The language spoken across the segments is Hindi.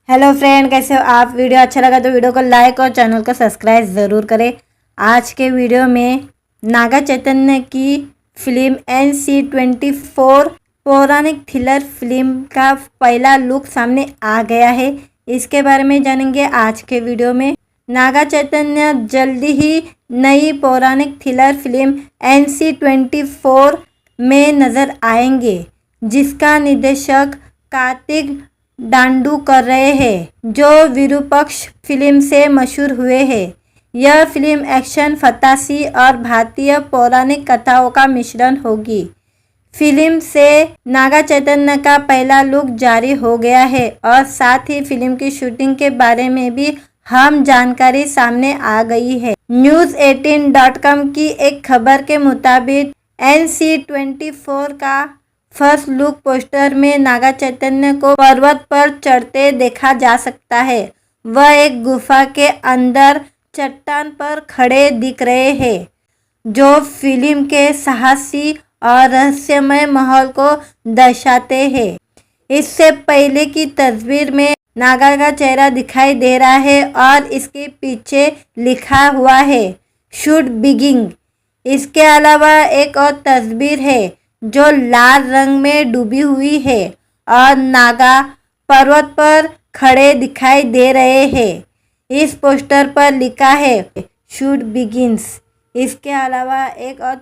हेलो फ्रेंड, कैसे हो आप। वीडियो अच्छा लगा तो वीडियो को लाइक और चैनल को सब्सक्राइब ज़रूर करें। आज के वीडियो में नागा चैतन्य की फिल्म NC-24 पौराणिक थ्रिलर फिल्म का पहला लुक सामने आ गया है। इसके बारे में जानेंगे आज के वीडियो में। नागा चैतन्य जल्दी ही नई पौराणिक थ्रिलर फिल्म NC-24 में नज़र आएंगे, जिसका निर्देशक कार्तिक डांडू कर रहे हैं, जो विरूपक्ष फिल्म से मशहूर हुए हैं। यह फिल्म एक्शन, फंतासी और भारतीय पौराणिक कथाओं का मिश्रण होगी। फिल्म से नागा चैतन्य का पहला लुक जारी हो गया है और साथ ही फिल्म की शूटिंग के बारे में भी हम जानकारी सामने आ गई है। News18.com की एक खबर के मुताबिक NC-24 का फर्स्ट लुक पोस्टर में नागा चैतन्य को पर्वत पर चढ़ते देखा जा सकता है। वह एक गुफा के अंदर चट्टान पर खड़े दिख रहे हैं, जो फिल्म के साहसी और रहस्यमय माहौल को दर्शाते हैं। इससे पहले की तस्वीर में नागा का चेहरा दिखाई दे रहा है और इसके पीछे लिखा हुआ है शुड बिगिन। इसके अलावा एक और तस्वीर है जो लाल रंग में डूबी हुई है और नागा पर्वत पर खड़े दिखाई दे रहे हैं। इस पोस्टर पर लिखा है शुड बिगिन्स। इसके अलावा एक और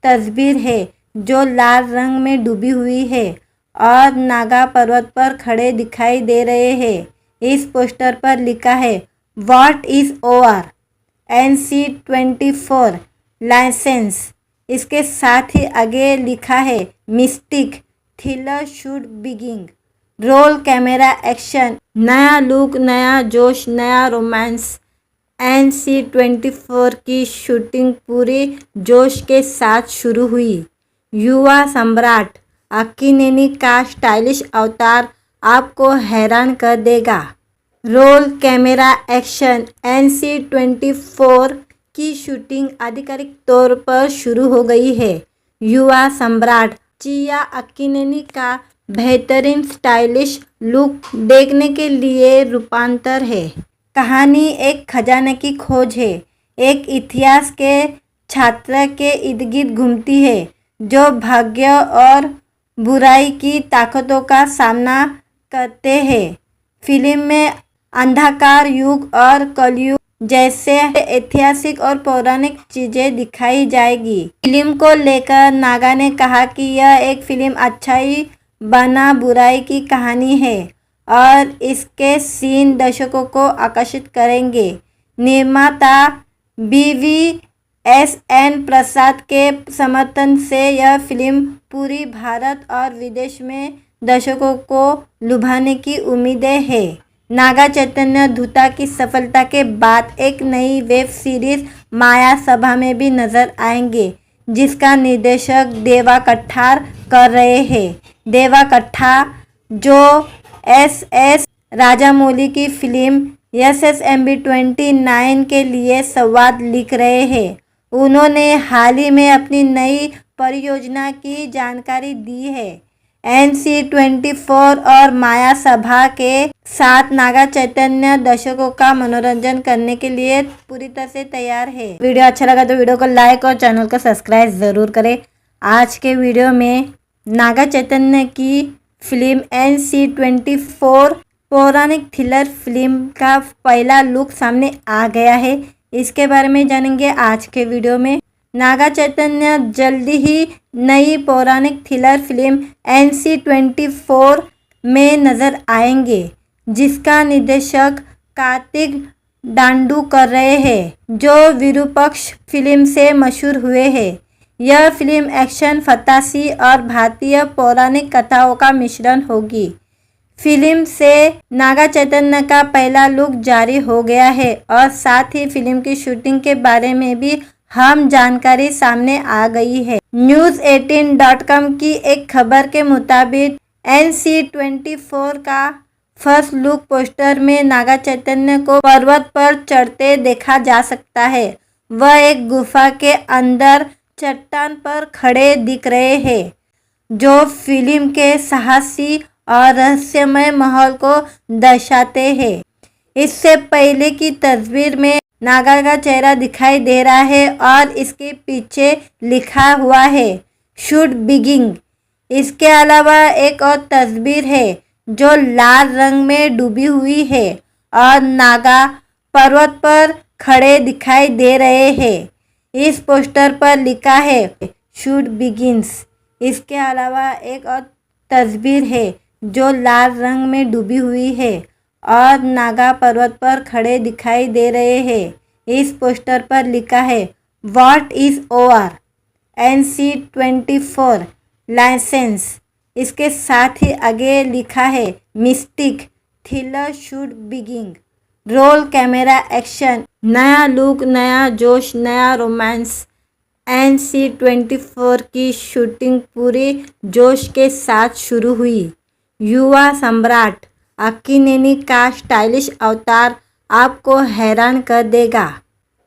तस्वीर है जो लाल रंग में डूबी हुई है और नागा पर्वत पर खड़े दिखाई दे रहे हैं। इस पोस्टर पर लिखा है what is over NC-24 licence. इसके साथ ही आगे लिखा है mystic thriller should begin. Role camera action. नया लुक, नया जोश, नया रोमांस। NC-24 की शूटिंग पूरी जोश के साथ शुरू हुई। युवा सम्राट अक्कीनेनी का स्टाइलिश अवतार आपको हैरान कर देगा। Role camera action. NC-24 की शूटिंग आधिकारिक तौर पर शुरू हो गई है। युवा सम्राट चिया अक्कीनेनी का बेहतरीन स्टाइलिश लुक देखने के लिए रूपांतर है। कहानी एक खजाने की खोज है। एक इतिहास के छात्र के इर्द गिर्द घूमती है, जो भाग्य और बुराई की ताकतों का सामना करते हैं। फिल्म में अंधकार युग और कलयुग जैसे ऐतिहासिक और पौराणिक चीजें दिखाई जाएगी। फिल्म को लेकर नागा ने कहा कि यह एक फिल्म अच्छाई बना बुराई की कहानी है और इसके सीन दर्शकों को आकर्षित करेंगे। निर्माता BVSN प्रसाद के समर्थन से यह फिल्म पूरी भारत और विदेश में दर्शकों को लुभाने की उम्मीदें है। नागा चैतन्य धूता की सफलता के बाद एक नई वेब सीरीज माया सभा में भी नजर आएंगे, जिसका निर्देशक देवा कट्टार कर रहे हैं। देवा कट्टार जो SS राजामौली की फिल्म SSMB 29 के लिए संवाद लिख रहे हैं। उन्होंने हाल ही में अपनी नई परियोजना की जानकारी दी है। NC-24 और माया सभा के साथ नागा चैतन्य दर्शकों का मनोरंजन करने के लिए पूरी तरह से तैयार है। वीडियो अच्छा लगा तो वीडियो को लाइक और चैनल को सब्सक्राइब ज़रूर करें। आज के वीडियो में नागा चैतन्य की फिल्म NC-24 पौराणिक थ्रिलर फिल्म का पहला लुक सामने आ गया है। इसके बारे में जानेंगे आज के वीडियो में। नागा चैतन्य जल्दी ही नई पौराणिक थ्रिलर फिल्म NC-24 में नज़र आएंगे, जिसका निर्देशक कार्तिक डांडू कर रहे हैं, जो विरूपक्ष फिल्म से मशहूर हुए हैं। यह फिल्म एक्शन, फंतासी और भारतीय पौराणिक कथाओं का मिश्रण होगी। फिल्म से नागा चैतन्य का पहला लुक जारी हो गया है और साथ ही फिल्म की शूटिंग के बारे में भी हम जानकारी सामने आ गई है। News18.com की एक खबर के मुताबिक NC-24 का फर्स्ट लुक पोस्टर में नागा चैतन्य को पर्वत पर चढ़ते देखा जा सकता है। वह एक गुफा के अंदर चट्टान पर खड़े दिख रहे हैं, जो फिल्म के साहसी और रहस्यमय माहौल को दर्शाते हैं। इससे पहले की तस्वीर में नागा का चेहरा दिखाई दे रहा है और इसके पीछे लिखा हुआ है शुड बिगिन। इसके अलावा एक और तस्वीर है जो लाल रंग में डूबी हुई है और नागा पर्वत पर खड़े दिखाई दे रहे हैं। इस पोस्टर पर लिखा है शुड बिगिन्स। इसके अलावा एक और तस्वीर है जो लाल रंग में डूबी हुई है और नागा पर्वत पर खड़े दिखाई दे रहे हैं। इस पोस्टर पर लिखा है what is over NC-24 licence. इसके साथ ही आगे लिखा है mystic thriller should begin. Role camera action. नया लुक, नया जोश, नया रोमांस। NC-24 की शूटिंग पूरे जोश के साथ शुरू हुई। युवा सम्राट अक्कीनेनी का स्टाइलिश अवतार आपको हैरान कर देगा।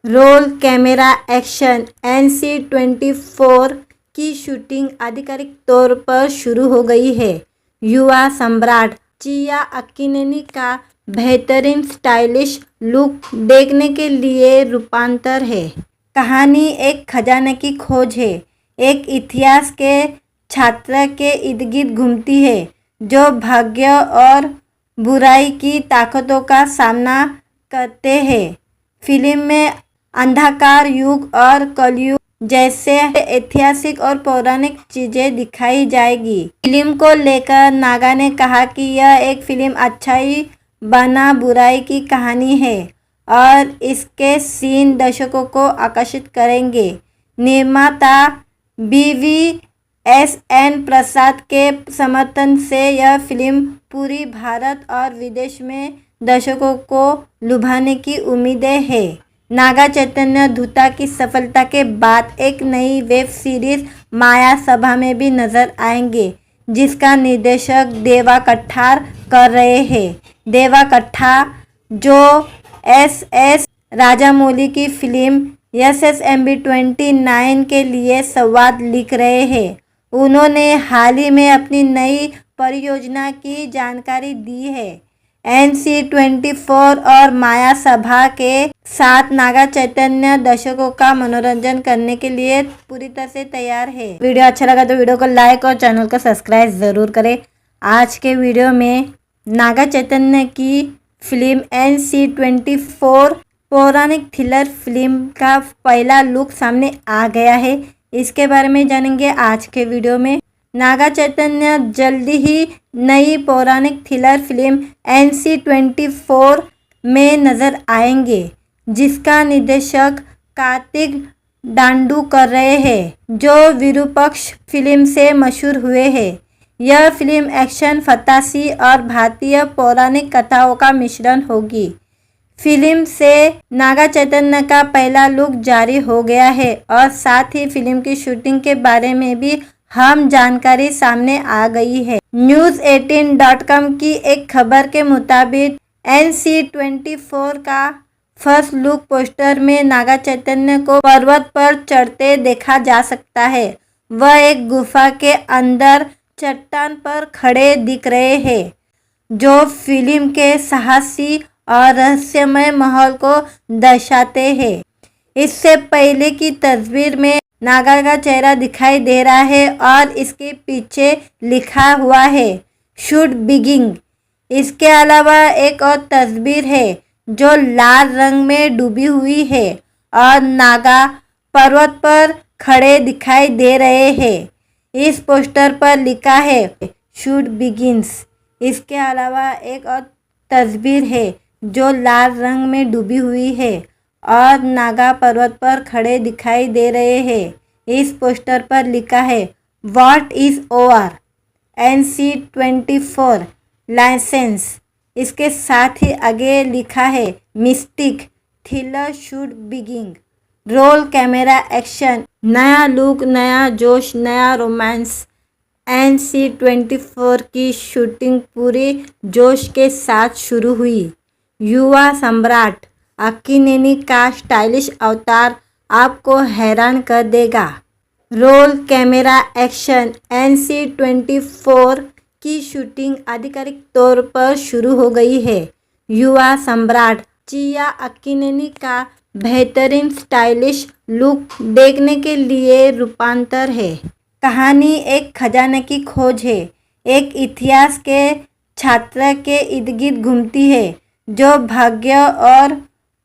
Role camera action. NC-24 की शूटिंग आधिकारिक तौर पर शुरू हो गई है। युवा सम्राट चिया अक्कीनेनी का बेहतरीन स्टाइलिश लुक देखने के लिए रूपांतर है। कहानी एक खजाने की खोज है। एक इतिहास के छात्र के इर्द गिर्द घूमती है जो भाग्य और बुराई की ताकतों का सामना करते हैं। फिल्म में अंधकार युग और कलयुग जैसे ऐतिहासिक और पौराणिक चीजें दिखाई जाएगी। फिल्म को लेकर नागा ने कहा कि यह एक फिल्म अच्छाई बना बुराई की कहानी है और इसके सीन दर्शकों को आकर्षित करेंगे। निर्माता BVSN प्रसाद के समर्थन से यह फिल्म पूरी भारत और विदेश में दर्शकों को लुभाने की उम्मीदें है। नागा चैतन्य धूता की सफलता के बाद एक नई वेब सीरीज माया सभा में भी नजर आएंगे जिसका निर्देशक देवा कट्ठार कर रहे हैं। देवा कट्ठार जो SS राजामौली की फिल्म SSMB 29 के लिए संवाद लिख रहे हैं। उन्होंने हाल ही में अपनी नई परियोजना की जानकारी दी है। NC-24 और माया सभा के साथ नागा चैतन्य दर्शकों का मनोरंजन करने के लिए पूरी तरह से तैयार है। वीडियो अच्छा लगा तो वीडियो को लाइक और चैनल को सब्सक्राइब ज़रूर करें। आज के वीडियो में नागा चैतन्य की फिल्म NC-24 पौराणिक थ्रिलर फिल्म का पहला लुक सामने आ गया है। इसके बारे में जानेंगे आज के वीडियो में। नागा चैतन्य जल्दी ही नई पौराणिक थ्रिलर फिल्म NC-24 में नजर आएंगे जिसका निर्देशक कार्तिक डांडू कर रहे हैं जो विरूपक्ष फिल्म से मशहूर हुए हैं। यह फिल्म एक्शन, फंतासी और भारतीय पौराणिक कथाओं का मिश्रण होगी। फिल्म से नागा चैतन्य का पहला लुक जारी हो गया है और साथ ही फिल्म की शूटिंग के बारे में भी हम जानकारी सामने आ गई है। News18.com की एक खबर के मुताबिक NC-24 का फर्स्ट लुक पोस्टर में नागा चैतन्य को पर्वत पर चढ़ते देखा जा सकता है। वह एक गुफा के अंदर चट्टान पर खड़े दिख रहे हैं जो फिल्म के साहसी और रहस्यमय माहौल को दर्शाते हैं। इससे पहले की तस्वीर में नागा का चेहरा दिखाई दे रहा है और इसके पीछे लिखा हुआ है शुड बिगिन। इसके अलावा एक और तस्वीर है जो लाल रंग में डूबी हुई है और नागा पर्वत पर खड़े दिखाई दे रहे हैं। इस पोस्टर पर लिखा है शुड बिगिन्स। इसके अलावा एक और तस्वीर है जो लाल रंग में डूबी हुई है और नागा पर्वत पर खड़े दिखाई दे रहे हैं। इस पोस्टर पर लिखा है what is over NC-24 licence. इसके साथ ही आगे लिखा है mystic thriller should begin. Role camera action. नया लुक, नया जोश, नया रोमांस। NC-24 की शूटिंग पूरे जोश के साथ शुरू हुई। युवा सम्राट अक्कीनेनी का स्टाइलिश अवतार आपको हैरान कर देगा। Role camera action. NC-24 की शूटिंग आधिकारिक तौर पर शुरू हो गई है। युवा सम्राट चिया अक्किनेनी का बेहतरीन स्टाइलिश लुक देखने के लिए रूपांतर है। कहानी एक खजाने की खोज है। एक इतिहास के छात्र के इर्द गिर्द घूमती है जो भाग्य और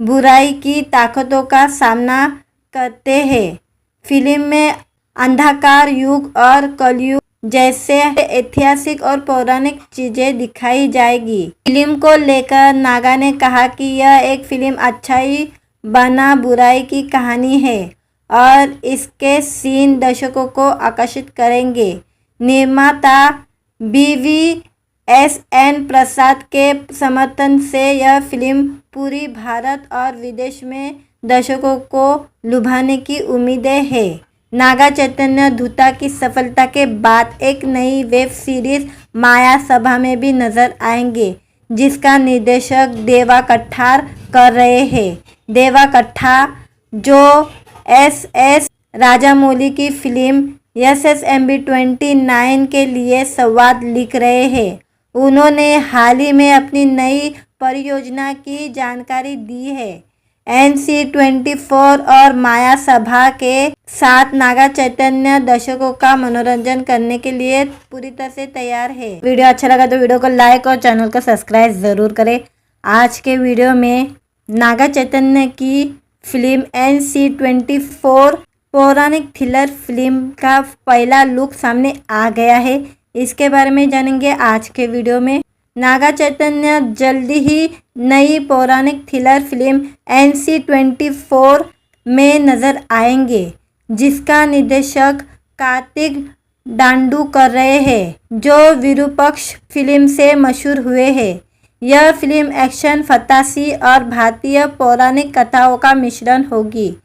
बुराई की ताकतों का सामना करते हैं। फिल्म में अंधकार युग और कलयुग जैसे ऐतिहासिक और पौराणिक चीजें दिखाई जाएगी। फिल्म को लेकर नागा ने कहा कि यह एक फिल्म अच्छाई बना बुराई की कहानी है और इसके सीन दर्शकों को आकर्षित करेंगे। निर्माता BVSN प्रसाद के समर्थन से यह फिल्म पूरी भारत और विदेश में दर्शकों को लुभाने की उम्मीदें है। नागा चैतन्य धूता की सफलता के बाद एक नई वेब सीरीज माया सभा में भी नजर आएंगे, जिसका निर्देशक देवा कट्टार कर रहे हैं। देवा कट्टार जो SS राजामौली की फिल्म SSMB 29 के लिए संवाद लिख रहे हैं। उन्होंने हाल ही में अपनी नई परियोजना की जानकारी दी है। NC24 और माया सभा के साथ नागा चैतन्य दर्शकों का मनोरंजन करने के लिए पूरी तरह से तैयार है। वीडियो अच्छा लगा तो वीडियो को लाइक और चैनल को सब्सक्राइब ज़रूर करें। आज के वीडियो में नागा चैतन्य की फिल्म NC24 पौराणिक थ्रिलर फिल्म का पहला लुक सामने आ गया है। इसके बारे में जानेंगे आज के वीडियो में। नागा चैतन्य जल्दी ही नई पौराणिक थ्रिलर फिल्म NC24 में नजर आएंगे, जिसका निर्देशक कार्तिक डांडू कर रहे हैं, जो विरूपक्ष फिल्म से मशहूर हुए हैं। यह फिल्म एक्शन, फंतासी और भारतीय पौराणिक कथाओं का मिश्रण होगी।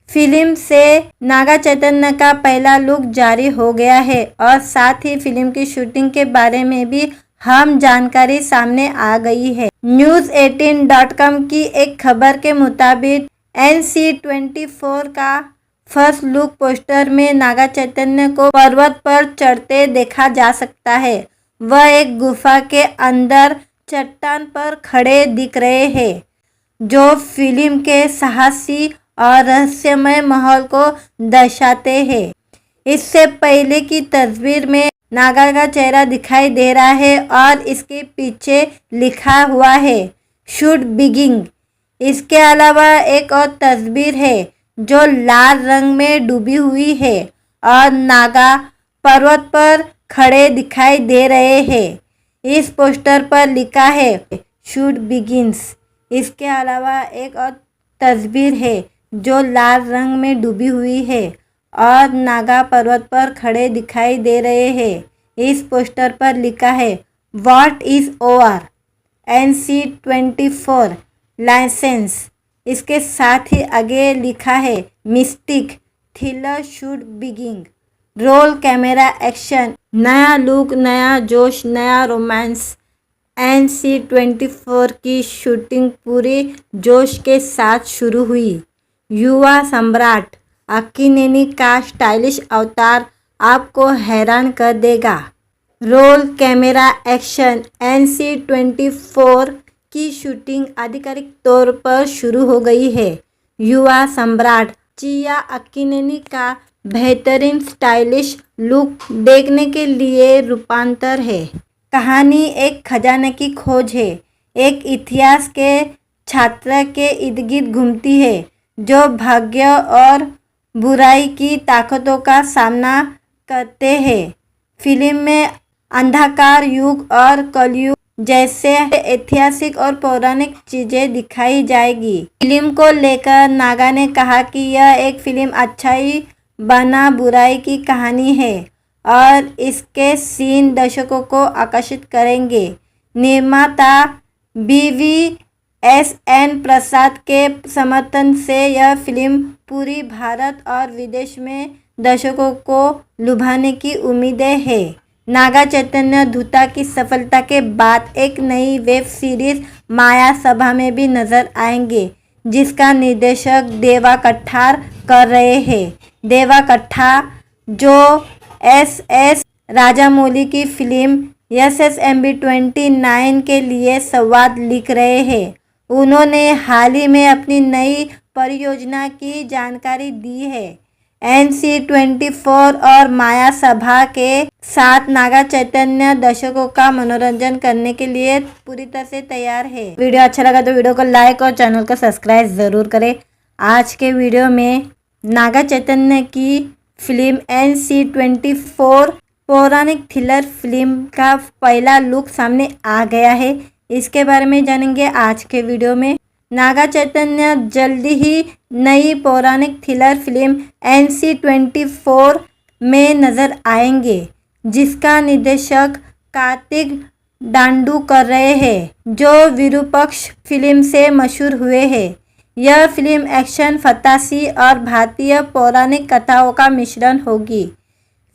फिल्म से नागा चैतन्य का पहला लुक जारी हो गया है और साथ ही फिल्म की शूटिंग के बारे में भी जानकारी सामने आ गई है। News18.com की एक खबर के मुताबिक NC24 का फर्स्ट लुक पोस्टर में नागा चैतन्य को पर्वत पर चढ़ते देखा जा सकता है। वह एक गुफा के अंदर चट्टान पर खड़े दिख रहे हैं, जो फिल्म के साहसी और रहस्यमय माहौल को दर्शाते हैं। इससे पहले की तस्वीर में नागा का चेहरा दिखाई दे रहा है और इसके पीछे लिखा हुआ है शुड बिगिन। इसके अलावा एक और तस्वीर है जो लाल रंग में डूबी हुई है और नागा पर्वत पर खड़े दिखाई दे रहे हैं। इस पोस्टर पर लिखा है शुड बिगिन्स। इसके अलावा एक और तस्वीर है जो लाल रंग में डूबी हुई है और नागा पर्वत पर खड़े दिखाई दे रहे हैं। इस पोस्टर पर लिखा है what is over NC24 licence. इसके साथ ही आगे लिखा है mystic thriller should begin. Role camera action. नया लुक, नया जोश, नया रोमांस। NC24 की शूटिंग पूरे जोश के साथ शुरू हुई। युवा सम्राट अक्किनेनी का स्टाइलिश अवतार आपको हैरान कर देगा। Role camera action. NC24 की शूटिंग आधिकारिक तौर पर शुरू हो गई है। युवा सम्राट चिया अक्किनेनी का बेहतरीन स्टाइलिश लुक देखने के लिए रूपांतर है। कहानी एक खजाने की खोज है। एक इतिहास के छात्र के इर्द गिर्द घूमती है जो भाग्य और बुराई की ताकतों का सामना करते हैं। फिल्म में अंधकार युग और कलयुग जैसे ऐतिहासिक और पौराणिक चीजें दिखाई जाएगी। फिल्म को लेकर नागा ने कहा कि यह एक फिल्म अच्छाई बना बुराई की कहानी है और इसके सीन दर्शकों को आकर्षित करेंगे। निर्माता BVSN प्रसाद के समर्थन से यह फिल्म पूरी भारत और विदेश में दर्शकों को लुभाने की उम्मीदें है। नागा चैतन्य धूता की सफलता के बाद एक नई वेब सीरीज माया सभा में भी नजर आएंगे, जिसका निर्देशक देवा कट्टार कर रहे हैं। देवा कट्टार जो SS राजामौली की फिल्म SSMB 29 के लिए संवाद लिख रहे हैं। उन्होंने हाल ही में अपनी नई परियोजना की जानकारी दी है। NC24 और माया सभा के साथ नागा चैतन्य दर्शकों का मनोरंजन करने के लिए पूरी तरह से तैयार है। वीडियो अच्छा लगा तो वीडियो को लाइक और चैनल को सब्सक्राइब ज़रूर करें। आज के वीडियो में नागा चैतन्य की फिल्म NC24 पौराणिक थ्रिलर फिल्म का पहला लुक सामने आ गया है। इसके बारे में जानेंगे आज के वीडियो में। नागा चैतन्य जल्दी ही नई पौराणिक थ्रिलर फिल्म NC24 में नजर आएंगे, जिसका निर्देशक कार्तिक डांडू कर रहे हैं, जो विरूपक्ष फिल्म से मशहूर हुए हैं। यह फिल्म एक्शन, फंतासी और भारतीय पौराणिक कथाओं का मिश्रण होगी।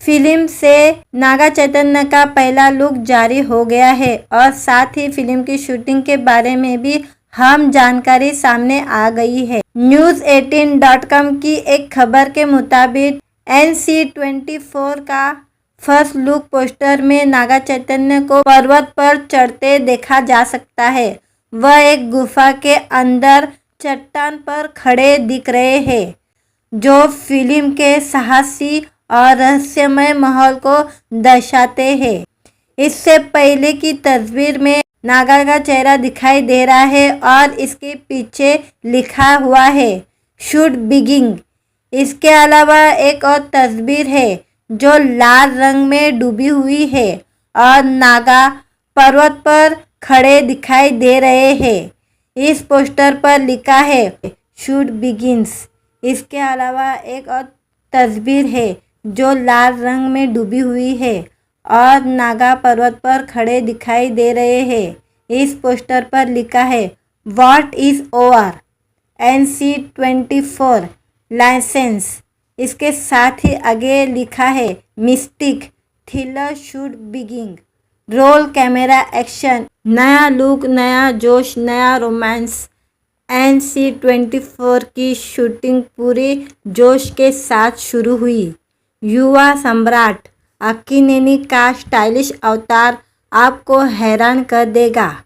फिल्म से नागा चैतन्य का पहला लुक जारी हो गया है और साथ ही फिल्म की शूटिंग के बारे में भी जानकारी सामने आ गई है। News18.com की एक खबर के मुताबिक NC24 का फर्स्ट लुक पोस्टर में नागा चैतन्य को पर्वत पर चढ़ते देखा जा सकता है। वह एक गुफा के अंदर चट्टान पर खड़े दिख रहे हैं, जो फिल्म के साहसी और रहस्यमय माहौल को दर्शाते हैं। इससे पहले की तस्वीर में नागा का चेहरा दिखाई दे रहा है और इसके पीछे लिखा हुआ है शुड बिगिन। इसके अलावा एक और तस्वीर है जो लाल रंग में डूबी हुई है और नागा पर्वत पर खड़े दिखाई दे रहे हैं। इस पोस्टर पर लिखा है शुड बिगिन्स। इसके अलावा एक और तस्वीर है जो लाल रंग में डूबी हुई है और नागा पर्वत पर खड़े दिखाई दे रहे हैं। इस पोस्टर पर लिखा है what is over NC24 licence. इसके साथ ही आगे लिखा है mystic thriller should begin. Role camera action. नया लुक, नया जोश, नया रोमांस। NC24 की शूटिंग पूरे जोश के साथ शुरू हुई। युवा सम्राट अक्कीनेनी का स्टाइलिश अवतार आपको हैरान कर देगा।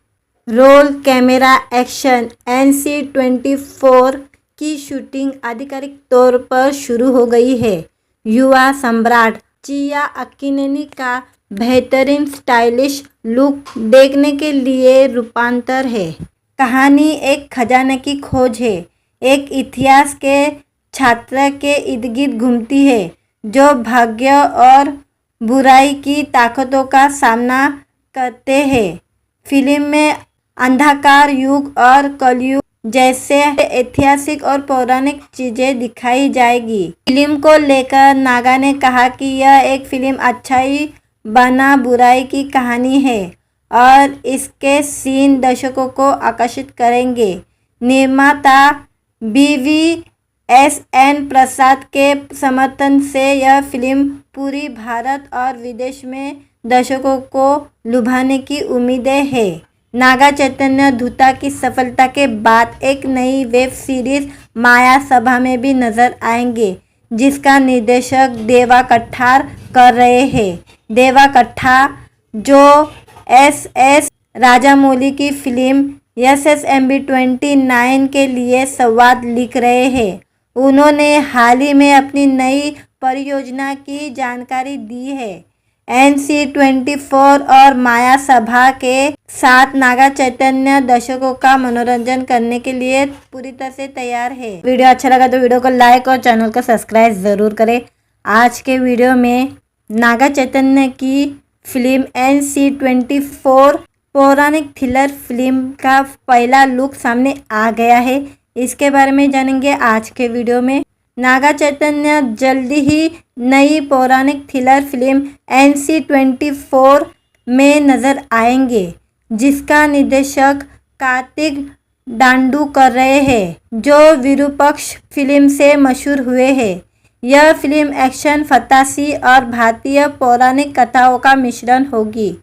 Role camera action. NC24 की शूटिंग आधिकारिक तौर पर शुरू हो गई है। युवा सम्राट चिया अक्कीनेनी का बेहतरीन स्टाइलिश लुक देखने के लिए रूपांतर है। कहानी एक खजाने की खोज है। एक इतिहास के छात्र के इर्द गिर्द घूमती है, जो भाग्य और बुराई की ताकतों का सामना करते हैं। फिल्म में अंधकार युग और कलयुग जैसे ऐतिहासिक और पौराणिक चीजें दिखाई जाएगी। फिल्म को लेकर नागा ने कहा कि यह एक फिल्म अच्छाई बना बुराई की कहानी है और इसके सीन दर्शकों को आकर्षित करेंगे। निर्माता BVSN प्रसाद के समर्थन से यह फिल्म पूरी भारत और विदेश में दर्शकों को लुभाने की उम्मीदें है। नागा चैतन्य धूता की सफलता के बाद एक नई वेब सीरीज माया सभा में भी नजर आएंगे, जिसका निर्देशक देवा कट्टार कर रहे हैं। देवा कट्टार जो SS राजामौली की फिल्म SSMB 29 के लिए संवाद लिख रहे हैं। उन्होंने हाल ही में अपनी नई परियोजना की जानकारी दी है। NC24 और माया सभा के साथ नागा चैतन्य दर्शकों का मनोरंजन करने के लिए पूरी तरह से तैयार है। वीडियो अच्छा लगा तो वीडियो को लाइक और चैनल को सब्सक्राइब ज़रूर करें। आज के वीडियो में नागा चैतन्य की फिल्म NC24 पौराणिक थ्रिलर फिल्म का पहला लुक सामने आ गया है। इसके बारे में जानेंगे आज के वीडियो में। नागा चैतन्य जल्दी ही नई पौराणिक थ्रिलर फिल्म NC24 में नजर आएंगे, जिसका निर्देशक कार्तिक डांडू कर रहे हैं, जो विरूपक्ष फिल्म से मशहूर हुए हैं। यह फिल्म एक्शन, फंतासी और भारतीय पौराणिक कथाओं का मिश्रण होगी।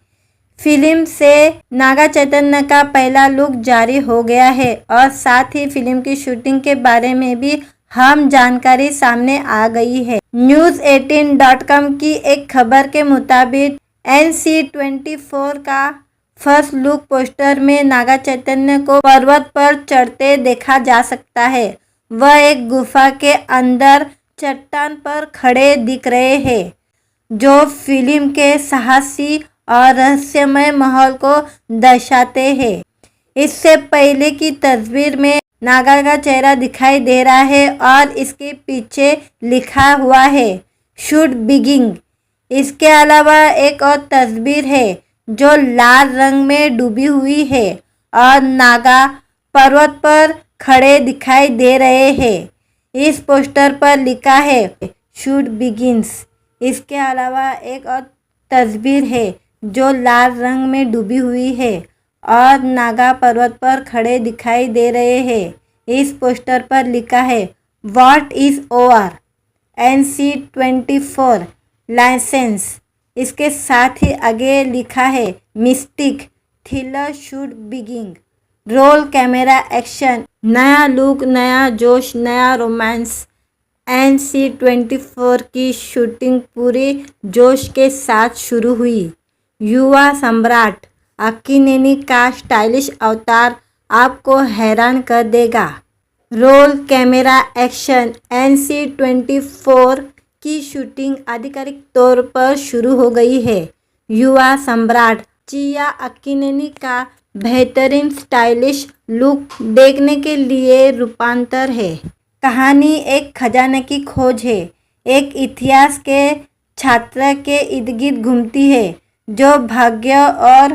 फिल्म से नागा चैतन्य का पहला लुक जारी हो गया है और साथ ही फिल्म की शूटिंग के बारे में भी जानकारी सामने आ गई है। News18.com की एक खबर के मुताबिक NC24 का फर्स्ट लुक पोस्टर में नागा चैतन्य को पर्वत पर चढ़ते देखा जा सकता है। वह एक गुफा के अंदर चट्टान पर खड़े दिख रहे हैं, जो फिल्म के साहसी और रहस्यमय माहौल को दर्शाते हैं। इससे पहले की तस्वीर में नागा का चेहरा दिखाई दे रहा है और इसके पीछे लिखा हुआ है शूट बिगिन। इसके अलावा एक और तस्वीर है जो लाल रंग में डूबी हुई है और नागा पर्वत पर खड़े दिखाई दे रहे हैं। इस पोस्टर पर लिखा है शूट बिगिन्स। इसके अलावा एक और तस्वीर है जो लाल रंग में डूबी हुई है और नागा पर्वत पर खड़े दिखाई दे रहे हैं। इस पोस्टर पर लिखा है what is over NC24 licence. इसके साथ ही आगे लिखा है mystic thriller shoot begin, role camera action, नया लुक, नया जोश, नया रोमांस। NC24 की शूटिंग पूरे जोश के साथ शुरू हुई। युवा सम्राट अक्कीनेनी का स्टाइलिश अवतार आपको हैरान कर देगा। Role camera action. NC24 की शूटिंग आधिकारिक तौर पर शुरू हो गई है। युवा सम्राट चिया अक्कीनेनी का बेहतरीन स्टाइलिश लुक देखने के लिए रूपांतर है। कहानी एक खजाने की खोज है। एक इतिहास के छात्र के इर्द गिर्द घूमती है जो भाग्य और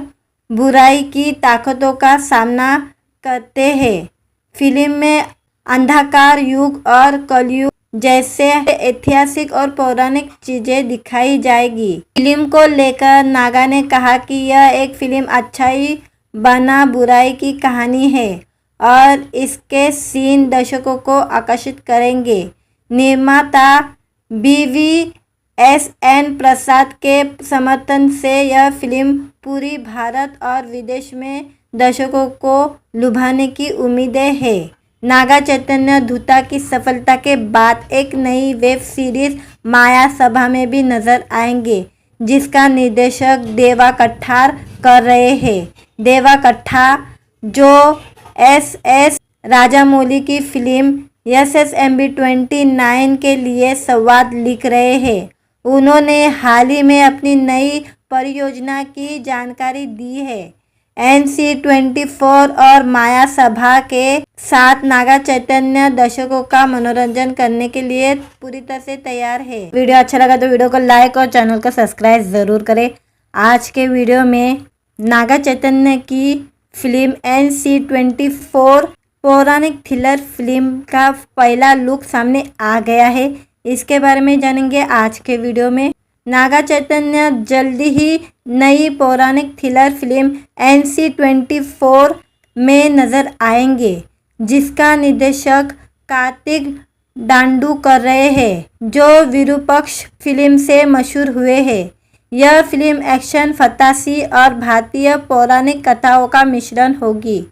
बुराई की ताकतों का सामना करते हैं। फिल्म में अंधकार युग और कलयुग जैसे ऐतिहासिक और पौराणिक चीजें दिखाई जाएगी। फिल्म को लेकर नागा ने कहा कि यह एक फिल्म अच्छाई बना बुराई की कहानी है और इसके सीन दर्शकों को आकर्षित करेंगे। निर्माता BVSN प्रसाद के समर्थन से यह फिल्म पूरी भारत और विदेश में दर्शकों को लुभाने की उम्मीदें हैं। नागा चैतन्य धूता की सफलता के बाद एक नई वेब सीरीज माया सभा में भी नजर आएंगे, जिसका निर्देशक देवा कट्टार कर रहे हैं। देवा कट्टार जो SS राजामौली की फिल्म SSMB 29 के लिए संवाद लिख रहे हैं। उन्होंने हाल ही में अपनी नई परियोजना की जानकारी दी है। NC24 और माया सभा के साथ नागा चैतन्य दर्शकों का मनोरंजन करने के लिए पूरी तरह से तैयार है। वीडियो अच्छा लगा तो वीडियो को लाइक और चैनल को सब्सक्राइब ज़रूर करें। आज के वीडियो में नागा चैतन्य की फिल्म NC24 पौराणिक थ्रिलर फिल्म का पहला लुक सामने आ गया है। इसके बारे में जानेंगे आज के वीडियो में। नागा चैतन्य जल्दी ही नई पौराणिक थ्रिलर फिल्म NC24 में नजर आएंगे, जिसका निर्देशक कार्तिक डांडू कर रहे हैं, जो विरूपक्ष फिल्म से मशहूर हुए हैं। यह फिल्म एक्शन, फंतासी और भारतीय पौराणिक कथाओं का मिश्रण होगी।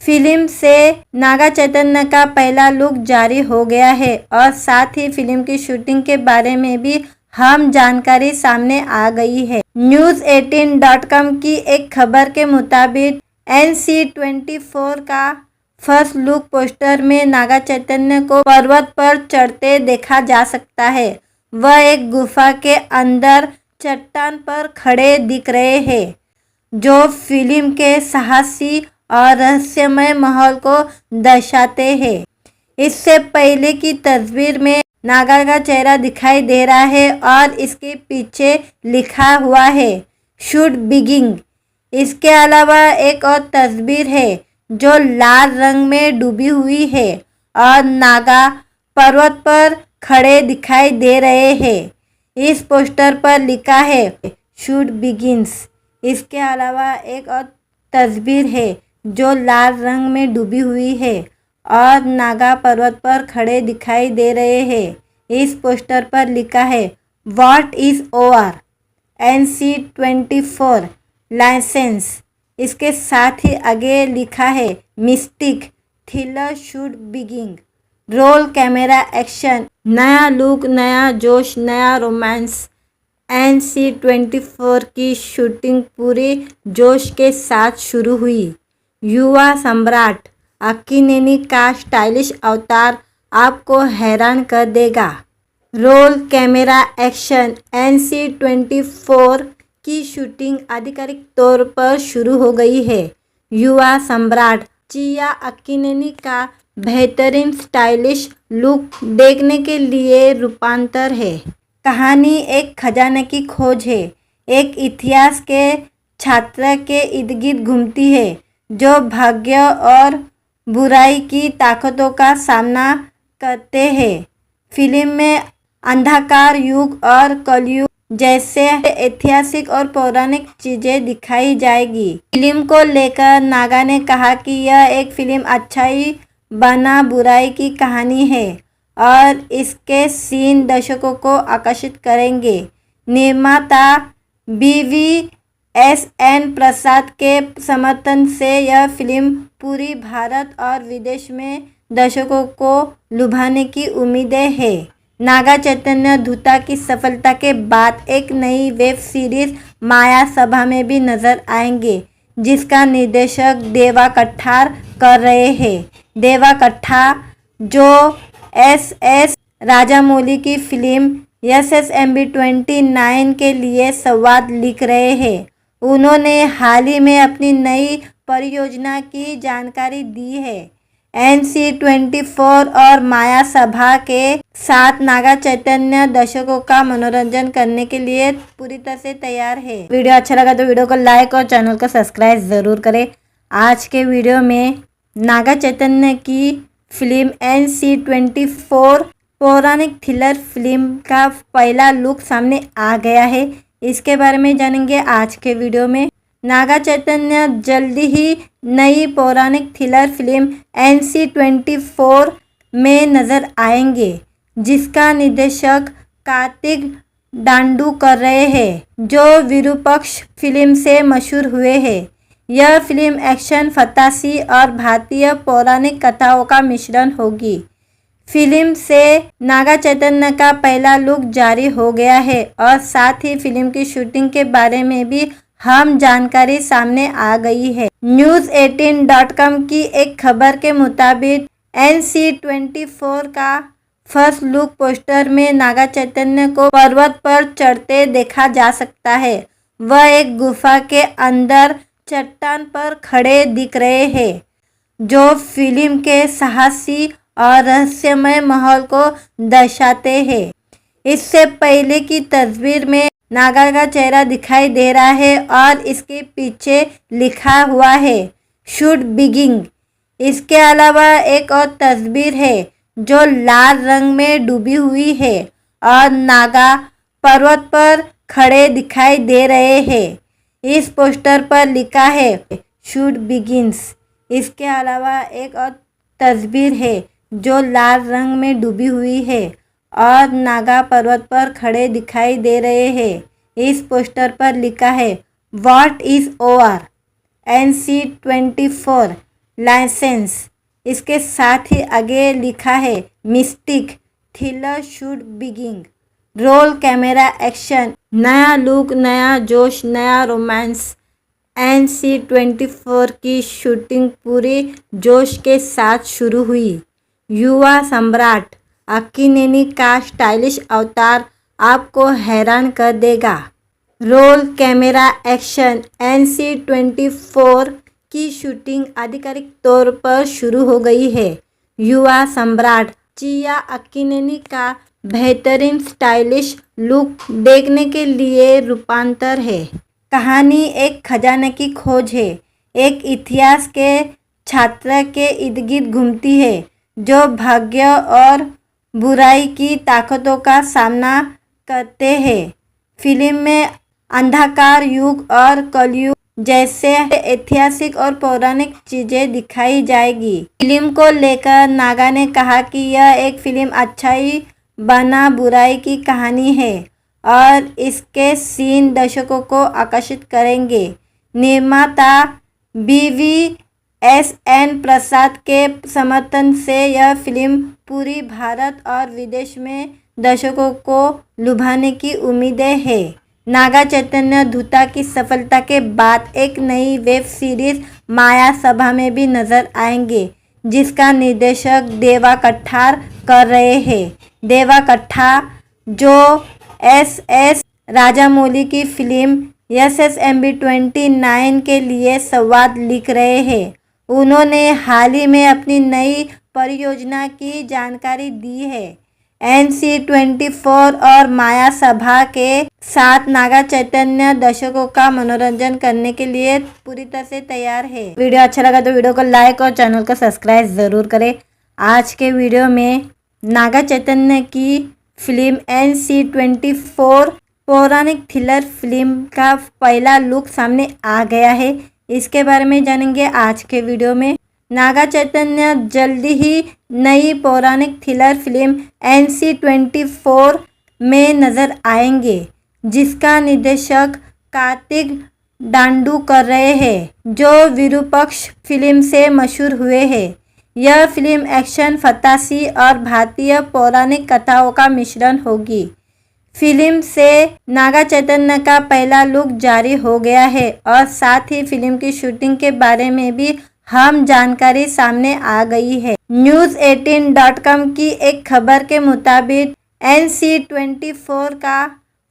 फिल्म से नागा चैतन्य का पहला लुक जारी हो गया है और साथ ही फिल्म की शूटिंग के बारे में भी हम जानकारी सामने आ गई है। News18.com की एक खबर के मुताबिक NC24 का फर्स्ट लुक पोस्टर में नागा चैतन्य को पर्वत पर चढ़ते देखा जा सकता है। वह एक गुफा के अंदर चट्टान पर खड़े दिख रहे हैं, जो फिल्म के साहसी और रहस्यमय माहौल को दर्शाते हैं। इससे पहले की तस्वीर में नागा का चेहरा दिखाई दे रहा है और इसके पीछे लिखा हुआ है शूट बिगिन। इसके अलावा एक और तस्वीर है जो लाल रंग में डूबी हुई है और नागा पर्वत पर खड़े दिखाई दे रहे हैं। इस पोस्टर पर लिखा है शूट बिगिन्स। इसके अलावा एक और तस्वीर है जो लाल रंग में डूबी हुई है और नागा पर्वत पर खड़े दिखाई दे रहे हैं। इस पोस्टर पर लिखा है what is over NC24 licence. इसके साथ ही आगे लिखा है mystic thriller shoot begin, role camera action, नया लुक, नया जोश, नया रोमांस। NC-24 की शूटिंग पूरे जोश के साथ शुरू हुई। युवा सम्राट अक्कीनेनी का स्टाइलिश अवतार आपको हैरान कर देगा। Role camera action. NC-24 की शूटिंग आधिकारिक तौर पर शुरू हो गई है। युवा सम्राट चिया अक्कीनेनी का बेहतरीन स्टाइलिश लुक देखने के लिए रूपांतर है। कहानी एक खजाने की खोज है। एक इतिहास के छात्र के इर्द गिर्द घूमती है जो भाग्य और बुराई की ताकतों का सामना करते हैं। फिल्म में अंधकार युग और कलयुग जैसे ऐतिहासिक और पौराणिक चीजें दिखाई जाएगी। फिल्म को लेकर नागा ने कहा कि यह एक फिल्म अच्छाई बना बुराई की कहानी है और इसके सीन दर्शकों को आकर्षित करेंगे। निर्माता BVSN प्रसाद के समर्थन से यह फिल्म पूरी भारत और विदेश में दर्शकों को लुभाने की उम्मीदें है। नागा चैतन्य धूता की सफलता के बाद एक नई वेब सीरीज माया सभा में भी नजर आएंगे, जिसका निर्देशक देवा कट्ठार कर रहे हैं। देवा कट्ठार जो SS राजामौली की फिल्म SSMB 29 के लिए संवाद लिख रहे हैं। उन्होंने हाल ही में अपनी नई परियोजना की जानकारी दी है। NC-24 और माया सभा के साथ नागा चैतन्य दर्शकों का मनोरंजन करने के लिए पूरी तरह से तैयार है। वीडियो अच्छा लगा तो वीडियो को लाइक और चैनल को सब्सक्राइब ज़रूर करें। आज के वीडियो में नागा चैतन्य की फिल्म NC-24 पौराणिक थ्रिलर फिल्म का पहला लुक सामने आ गया है। इसके बारे में जानेंगे आज के वीडियो में। नागा चैतन्य जल्दी ही नई पौराणिक थ्रिलर फिल्म NC-24 में नजर आएंगे, जिसका निर्देशक कार्तिक डांडू कर रहे हैं, जो विरूपक्ष फिल्म से मशहूर हुए हैं। यह फिल्म एक्शन, फंतासी और भारतीय पौराणिक कथाओं का मिश्रण होगी। फिल्म से नागा चैतन्य का पहला लुक जारी हो गया है और साथ ही फिल्म की शूटिंग के बारे में भी जानकारी सामने आ गई है। News18.com की एक खबर के मुताबिक NC-24 का फर्स्ट लुक पोस्टर में नागा चैतन्य को पर्वत पर चढ़ते देखा जा सकता है। वह एक गुफा के अंदर चट्टान पर खड़े दिख रहे हैं, जो फिल्म के साहसी और रहस्यमय माहौल को दर्शाते हैं। इससे पहले की तस्वीर में नागा का चेहरा दिखाई दे रहा है और इसके पीछे लिखा हुआ है शूट बिगिन। इसके अलावा एक और तस्वीर है जो लाल रंग में डूबी हुई है और नागा पर्वत पर खड़े दिखाई दे रहे हैं। इस पोस्टर पर लिखा है शूट बिगिन्स। इसके अलावा एक और तस्वीर है जो लाल रंग में डूबी हुई है और नागा पर्वत पर खड़े दिखाई दे रहे हैं। इस पोस्टर पर लिखा है what is over NC-24 licence. इसके साथ ही आगे लिखा है mystic thriller shoot begin. Role camera action. नया लुक, नया जोश, नया रोमांस। NC-24 की शूटिंग पूरे जोश के साथ शुरू हुई। युवा सम्राट अक्कीनेनी का स्टाइलिश अवतार आपको हैरान कर देगा। Role camera action. NC-24 की शूटिंग आधिकारिक तौर पर शुरू हो गई है। युवा सम्राट चिया अक्कीनेनी का बेहतरीन स्टाइलिश लुक देखने के लिए रूपांतर है। कहानी एक खजाने की खोज है। एक इतिहास के छात्र के इर्द गिर्द घूमती है जो भाग्य और बुराई की ताकतों का सामना करते हैं। फिल्म में अंधकार युग और कलयुग जैसे ऐतिहासिक और पौराणिक चीजें दिखाई जाएगी। फिल्म को लेकर नागा ने कहा कि यह एक फिल्म अच्छाई बना बुराई की कहानी है और इसके सीन दर्शकों को आकर्षित करेंगे। निर्माता BVSN प्रसाद के समर्थन से यह फिल्म पूरी भारत और विदेश में दर्शकों को लुभाने की उम्मीदें है। नागा चैतन्य धूता की सफलता के बाद एक नई वेब सीरीज माया सभा में भी नजर आएंगे, जिसका निर्देशक देवा कट्ठार कर रहे हैं। देवा कट्ठार जो एस राजामौली की फिल्म SSMB 29 के लिए संवाद लिख रहे हैं, उन्होंने हाल ही में अपनी नई परियोजना की जानकारी दी है। NC24 और माया सभा के साथ नागा चैतन्य दर्शकों का मनोरंजन करने के लिए पूरी तरह से तैयार है। वीडियो अच्छा लगा तो वीडियो को लाइक और चैनल को सब्सक्राइब ज़रूर करें। आज के वीडियो में नागा चैतन्य की फिल्म NC24 पौराणिक थ्रिलर फिल्म का पहला लुक सामने आ गया है। इसके बारे में जानेंगे आज के वीडियो में। नागा चैतन्य जल्दी ही नई पौराणिक थ्रिलर फिल्म NC24 में नजर आएंगे, जिसका निर्देशक कार्तिक डांडू कर रहे हैं, जो विरूपक्ष फिल्म से मशहूर हुए हैं। यह फिल्म एक्शन, फंतासी और भारतीय पौराणिक कथाओं का मिश्रण होगी। फिल्म से नागा चैतन्य का पहला लुक जारी हो गया है और साथ ही फिल्म की शूटिंग के बारे में भी जानकारी सामने आ गई है। News18.com की एक खबर के मुताबिक NC24 का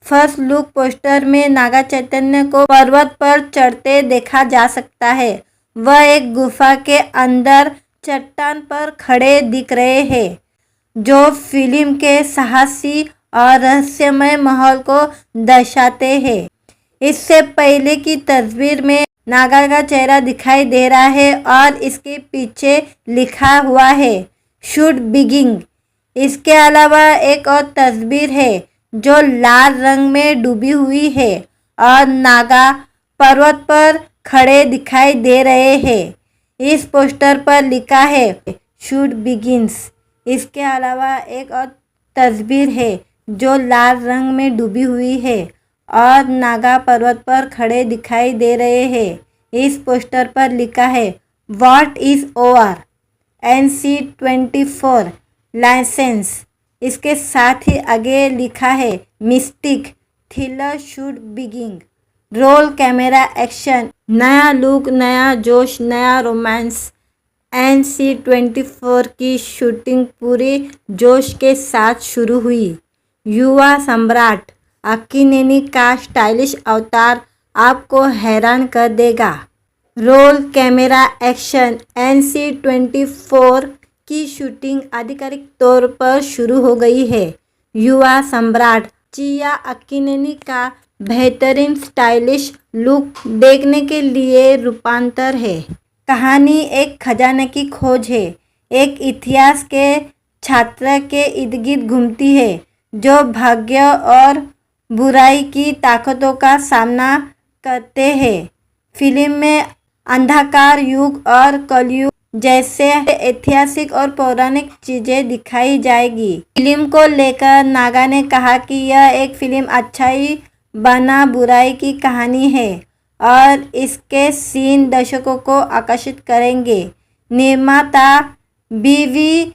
फर्स्ट लुक पोस्टर में नागा चैतन्य को पर्वत पर चढ़ते देखा जा सकता है। वह एक गुफा के अंदर चट्टान पर खड़े दिख रहे हैं, जो फिल्म के साहसी और रहस्यमय माहौल को दर्शाते हैं। इससे पहले की तस्वीर में नागा का चेहरा दिखाई दे रहा है और इसके पीछे लिखा हुआ है शूट बिगिंग। इसके अलावा एक और तस्वीर है जो लाल रंग में डूबी हुई है और नागा पर्वत पर खड़े दिखाई दे रहे हैं। इस पोस्टर पर लिखा है शूट बिगिंस। इसके अलावा एक और तस्वीर है जो लाल रंग में डूबी हुई है और नागा पर्वत पर खड़े दिखाई दे रहे हैं। इस पोस्टर पर लिखा है what is over NC24 licence. इसके साथ ही आगे लिखा है mystic thriller shoot begin, roll camera action, नया लुक, नया जोश, नया रोमांस। NC24 की शूटिंग पूरे जोश के साथ शुरू हुई। युवा सम्राट अक्कीनेनी का स्टाइलिश अवतार आपको हैरान कर देगा। Role camera action. NC24 की शूटिंग आधिकारिक तौर पर शुरू हो गई है। युवा सम्राट चिया अक्कीनेनी का बेहतरीन स्टाइलिश लुक देखने के लिए रूपांतर है। कहानी एक खजाने की खोज है। एक इतिहास के छात्र के इर्द गिर्द घूमती है, जो भाग्य और बुराई की ताकतों का सामना करते हैं। फिल्म में अंधकार युग और कलयुग जैसे ऐतिहासिक और पौराणिक चीजें दिखाई जाएगी। फिल्म को लेकर नागा ने कहा कि यह एक फिल्म अच्छाई बना बुराई की कहानी है और इसके सीन दर्शकों को आकर्षित करेंगे। निर्माता BVSN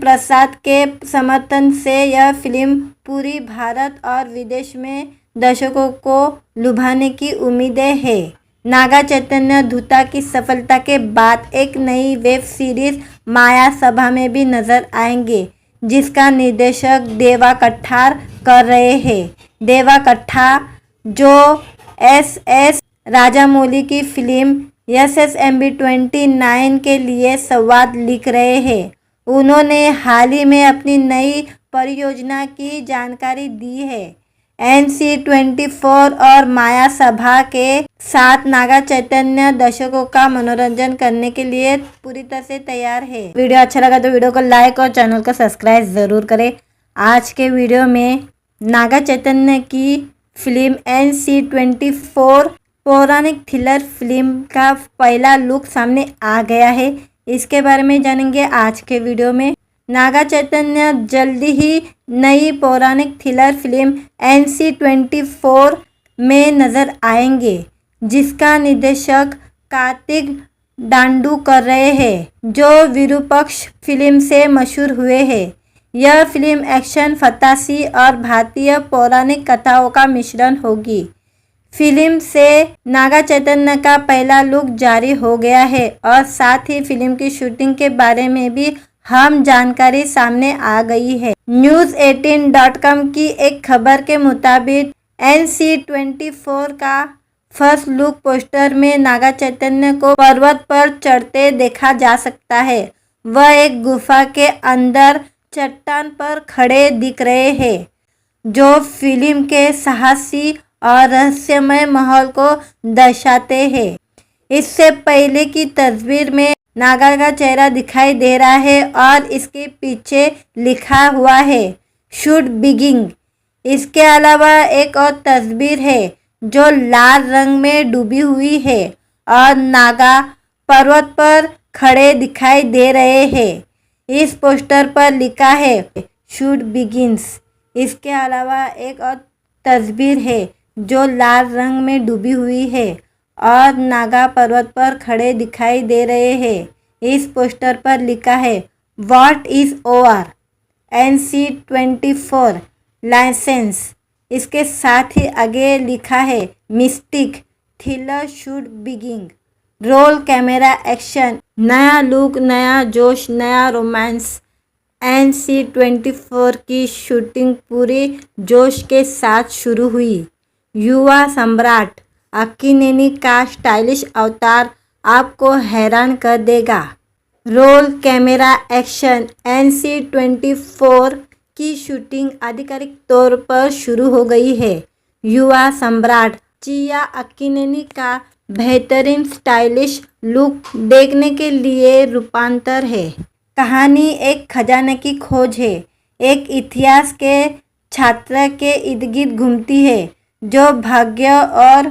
प्रसाद के समर्थन से यह फिल्म पूरी भारत और विदेश में दर्शकों को लुभाने की उम्मीदें है। नागा चैतन्य धूता की सफलता के बाद एक नई वेब सीरीज माया सभा में भी नजर आएंगे, जिसका निर्देशक देवा कट्ठार कर रहे हैं। देवा कट्ठार जो SS राजामौली की फिल्म SSMB 29 के लिए संवाद लिख रहे हैं, उन्होंने हाल ही में अपनी नई परियोजना की जानकारी दी है। NC24 और माया सभा के साथ नागा चैतन्य दर्शकों का मनोरंजन करने के लिए पूरी तरह से तैयार है। वीडियो अच्छा लगा तो वीडियो को लाइक और चैनल को सब्सक्राइब ज़रूर करें। आज के वीडियो में नागा चैतन्य की फिल्म NC24 पौराणिक थ्रिलर फिल्म का पहला लुक सामने आ गया है। इसके बारे में जानेंगे आज के वीडियो में। नागा चैतन्य जल्दी ही नई पौराणिक थ्रिलर फिल्म NC24 में नजर आएंगे, जिसका निर्देशक कार्तिक डांडू कर रहे हैं, जो विरूपक्ष फिल्म से मशहूर हुए हैं। यह फिल्म एक्शन, फंतासी और भारतीय पौराणिक कथाओं का मिश्रण होगी। फिल्म से नागा चैतन्य का पहला लुक जारी हो गया है और साथ ही फिल्म की शूटिंग के बारे में भी हम जानकारी सामने आ गई है। News18.com की एक खबर के मुताबिक NC24 का फर्स्ट लुक पोस्टर में नागा चैतन्य को पर्वत पर चढ़ते देखा जा सकता है। वह एक गुफा के अंदर चट्टान पर खड़े दिख रहे हैं, जो फिल्म के साहसी और रहस्यमय माहौल को दर्शाते हैं। इससे पहले की तस्वीर में नागा का चेहरा दिखाई दे रहा है और इसके पीछे लिखा हुआ है शूट बिगिन। इसके अलावा एक और तस्वीर है जो लाल रंग में डूबी हुई है और नागा पर्वत पर खड़े दिखाई दे रहे हैं। इस पोस्टर पर लिखा है शूट बिगिन्स। इसके अलावा एक और तस्वीर है जो लाल रंग में डूबी हुई है और नागा पर्वत पर खड़े दिखाई दे रहे हैं। इस पोस्टर पर लिखा है what is over NC24 licence. इसके साथ ही आगे लिखा है mystic thriller shoot begin, role camera action, नया लुक, नया जोश, नया रोमांस। NC24 की शूटिंग पूरे जोश के साथ शुरू हुई। युवा सम्राट अक्कीनेनी का स्टाइलिश अवतार आपको हैरान कर देगा। Role camera action. NC24 की शूटिंग आधिकारिक तौर पर शुरू हो गई है। युवा सम्राट चिया अक्कीनेनी का बेहतरीन स्टाइलिश लुक देखने के लिए रूपांतर है। कहानी एक खजाने की खोज है। एक इतिहास के छात्र के इर्द गिर्द घूमती है जो भाग्य और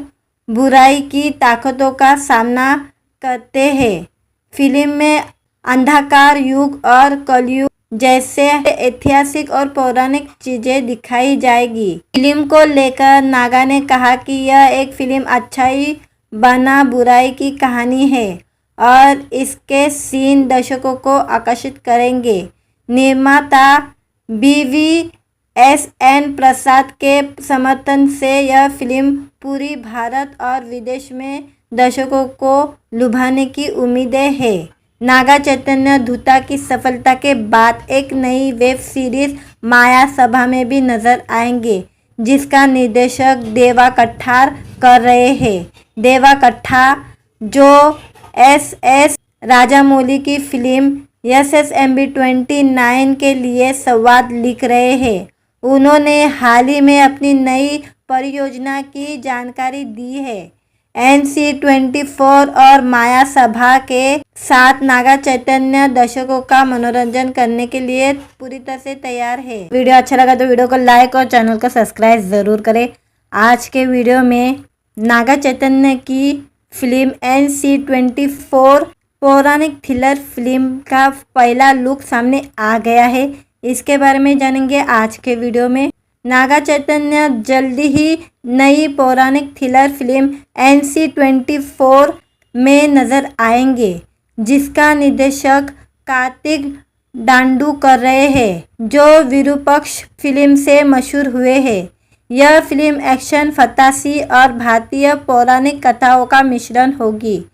बुराई की ताकतों का सामना करते हैं। फिल्म में अंधकार युग और कलयुग जैसे ऐतिहासिक और पौराणिक चीजें दिखाई जाएगी। फिल्म को लेकर नागा ने कहा कि यह एक फिल्म अच्छाई बना बुराई की कहानी है और इसके सीन दर्शकों को आकर्षित करेंगे। निर्माता BVSN प्रसाद के समर्थन से यह फिल्म पूरी भारत और विदेश में दर्शकों को लुभाने की उम्मीदें है। नागा चैतन्य धूता की सफलता के बाद एक नई वेब सीरीज माया सभा में भी नजर आएंगे, जिसका निर्देशक देवा कट्ठार कर रहे हैं। देवा कट्ठार जो SS राजामौली की फिल्म SSMB 29 के लिए संवाद लिख रहे हैं। उन्होंने हाल ही में अपनी नई परियोजना की जानकारी दी है। NC24 और माया सभा के साथ नागा चैतन्य दर्शकों का मनोरंजन करने के लिए पूरी तरह से तैयार है। वीडियो अच्छा लगा तो वीडियो को लाइक और चैनल को सब्सक्राइब ज़रूर करें। आज के वीडियो में नागा चैतन्य की फिल्म NC24 पौराणिक थ्रिलर फिल्म का पहला लुक सामने आ गया है। इसके बारे में जानेंगे आज के वीडियो में। नागा चैतन्य जल्दी ही नई पौराणिक थ्रिलर फिल्म NC24 में नजर आएंगे, जिसका निर्देशक कार्तिक डांडू कर रहे हैं, जो विरूपक्ष फिल्म से मशहूर हुए हैं। यह फिल्म एक्शन, फंतासी और भारतीय पौराणिक कथाओं का मिश्रण होगी।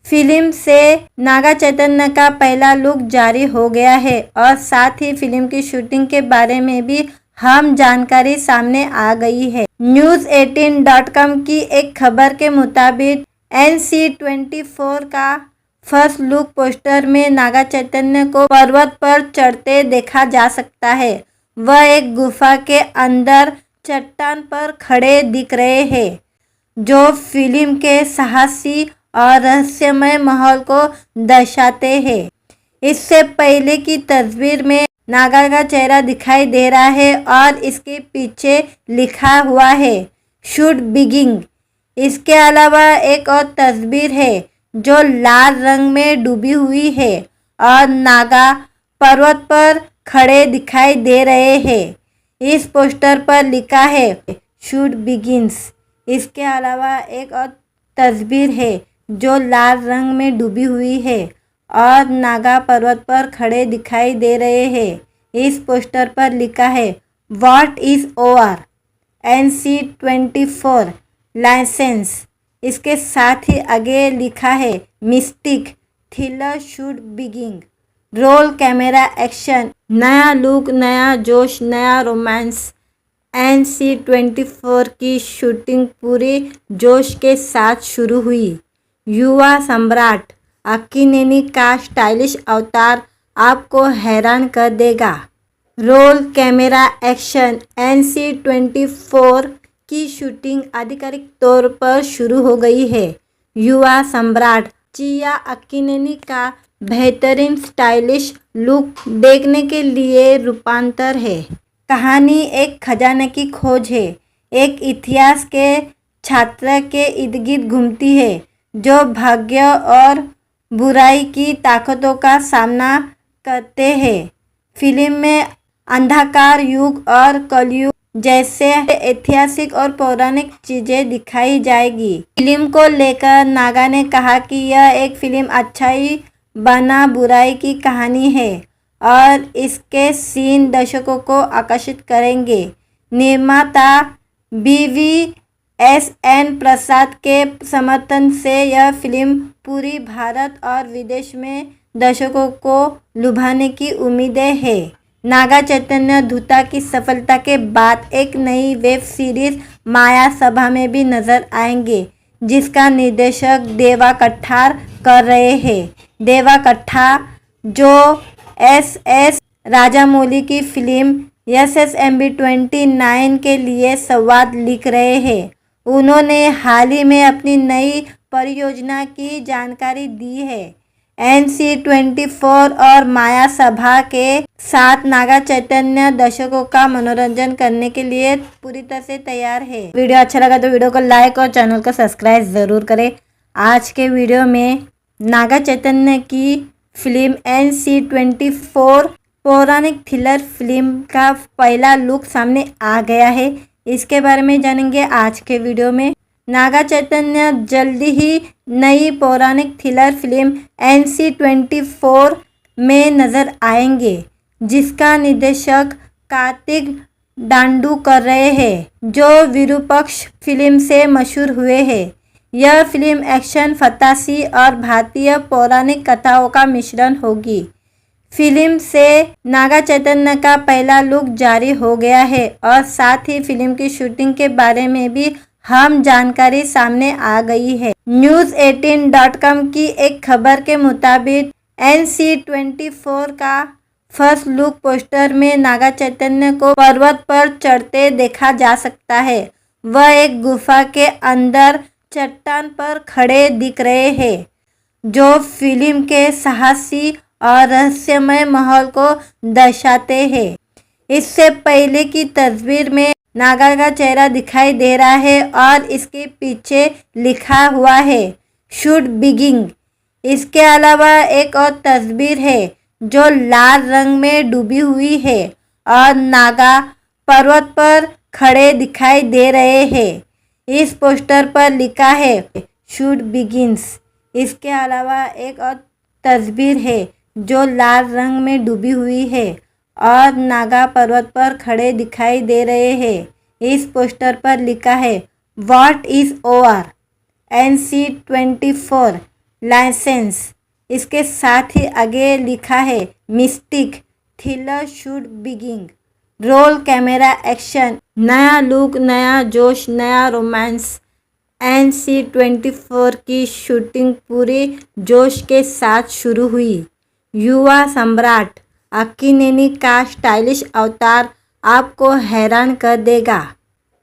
फिल्म से नागा चैतन्य का पहला लुक जारी हो गया है और साथ ही फिल्म की शूटिंग के बारे में भी हम जानकारी सामने आ गई है। News18.com की एक खबर के मुताबिक NC24 का फर्स्ट लुक पोस्टर में नागा चैतन्य को पर्वत पर चढ़ते देखा जा सकता है। वह एक गुफा के अंदर चट्टान पर खड़े दिख रहे हैं, जो फिल्म के साहसी और रहस्यमय माहौल को दर्शाते हैं। इससे पहले की तस्वीर में नागा का चेहरा दिखाई दे रहा है और इसके पीछे लिखा हुआ है शूट बिगिन। इसके अलावा एक और तस्वीर है जो लाल रंग में डूबी हुई है और नागा पर्वत पर खड़े दिखाई दे रहे हैं। इस पोस्टर पर लिखा है शूट बिगिन्स। इसके अलावा एक और तस्वीर है जो लाल रंग में डूबी हुई है और नागा पर्वत पर खड़े दिखाई दे रहे हैं। इस पोस्टर पर लिखा है what is over NC-24 licence. इसके साथ ही आगे लिखा है mystic thriller should begin, role camera action, नया लुक नया जोश नया रोमांस। NC-24 की शूटिंग पूरी जोश के साथ शुरू हुई। युवा सम्राट अक्कीनेनी का स्टाइलिश अवतार आपको हैरान कर देगा। Role camera action. NC-24 की शूटिंग आधिकारिक तौर पर शुरू हो गई है। युवा सम्राट चिया अक्कीनेनी का बेहतरीन स्टाइलिश लुक देखने के लिए रूपांतर है। कहानी एक खजाने की खोज है। एक इतिहास के छात्र के इर्द गिर्द घूमती है जो भाग्य और बुराई की ताकतों का सामना करते हैं। फिल्म में अंधकार युग और कलयुग जैसे ऐतिहासिक और पौराणिक चीजें दिखाई जाएगी। फिल्म को लेकर नागा ने कहा कि यह एक फिल्म अच्छाई बना बुराई की कहानी है और इसके सीन दर्शकों को आकर्षित करेंगे। निर्माता BVSN प्रसाद के समर्थन से यह फिल्म पूरी भारत और विदेश में दर्शकों को लुभाने की उम्मीदें है। नागा चैतन्य धूता की सफलता के बाद एक नई वेब सीरीज माया सभा में भी नजर आएंगे, जिसका निर्देशक देवा कट्ठार कर रहे हैं। देवा कट्ठार जो SS राजामौली की फिल्म SSMB 29 के लिए संवाद लिख रहे हैं। उन्होंने हाल ही में अपनी नई परियोजना की जानकारी दी है। NC-24 और माया सभा के साथ नागा चैतन्य दर्शकों का मनोरंजन करने के लिए पूरी तरह से तैयार है। वीडियो अच्छा लगा तो वीडियो को लाइक और चैनल को सब्सक्राइब ज़रूर करें। आज के वीडियो में नागा चैतन्य की फिल्म NC-24 पौराणिक थ्रिलर फिल्म का पहला लुक सामने आ गया है। इसके बारे में जानेंगे आज के वीडियो में। नागा चैतन्य जल्दी ही नई पौराणिक थ्रिलर फिल्म NC-24 में नजर आएंगे, जिसका निर्देशक कार्तिक डांडू कर रहे हैं, जो विरूपक्ष फिल्म से मशहूर हुए हैं। यह फिल्म एक्शन, फंतासी और भारतीय पौराणिक कथाओं का मिश्रण होगी। फिल्म से नागा चैतन्य का पहला लुक जारी हो गया है और साथ ही फिल्म की शूटिंग के बारे में भी जानकारी सामने आ गई है। News18.com की एक खबर के मुताबिक NC-24 का फर्स्ट लुक पोस्टर में नागा चैतन्य को पर्वत पर चढ़ते देखा जा सकता है। वह एक गुफा के अंदर चट्टान पर खड़े दिख रहे हैं, जो फिल्म के साहसी और रहस्यमय माहौल को दर्शाते हैं। इससे पहले की तस्वीर में नागा का चेहरा दिखाई दे रहा है और इसके पीछे लिखा हुआ है शुड बिगिन। इसके अलावा एक और तस्वीर है जो लाल रंग में डूबी हुई है और नागा पर्वत पर खड़े दिखाई दे रहे हैं। इस पोस्टर पर लिखा है शुड बिगिन्स। इसके अलावा एक और तस्वीर है जो लाल रंग में डूबी हुई है और नागा पर्वत पर खड़े दिखाई दे रहे हैं। इस पोस्टर पर लिखा है what is over NC-24 licence. इसके साथ ही आगे लिखा है mystic thriller should begin, role camera action, नया लुक नया जोश नया रोमांस। NC-24 की शूटिंग पूरी जोश के साथ शुरू हुई। युवा सम्राट अक्कीनेनी का स्टाइलिश अवतार आपको हैरान कर देगा।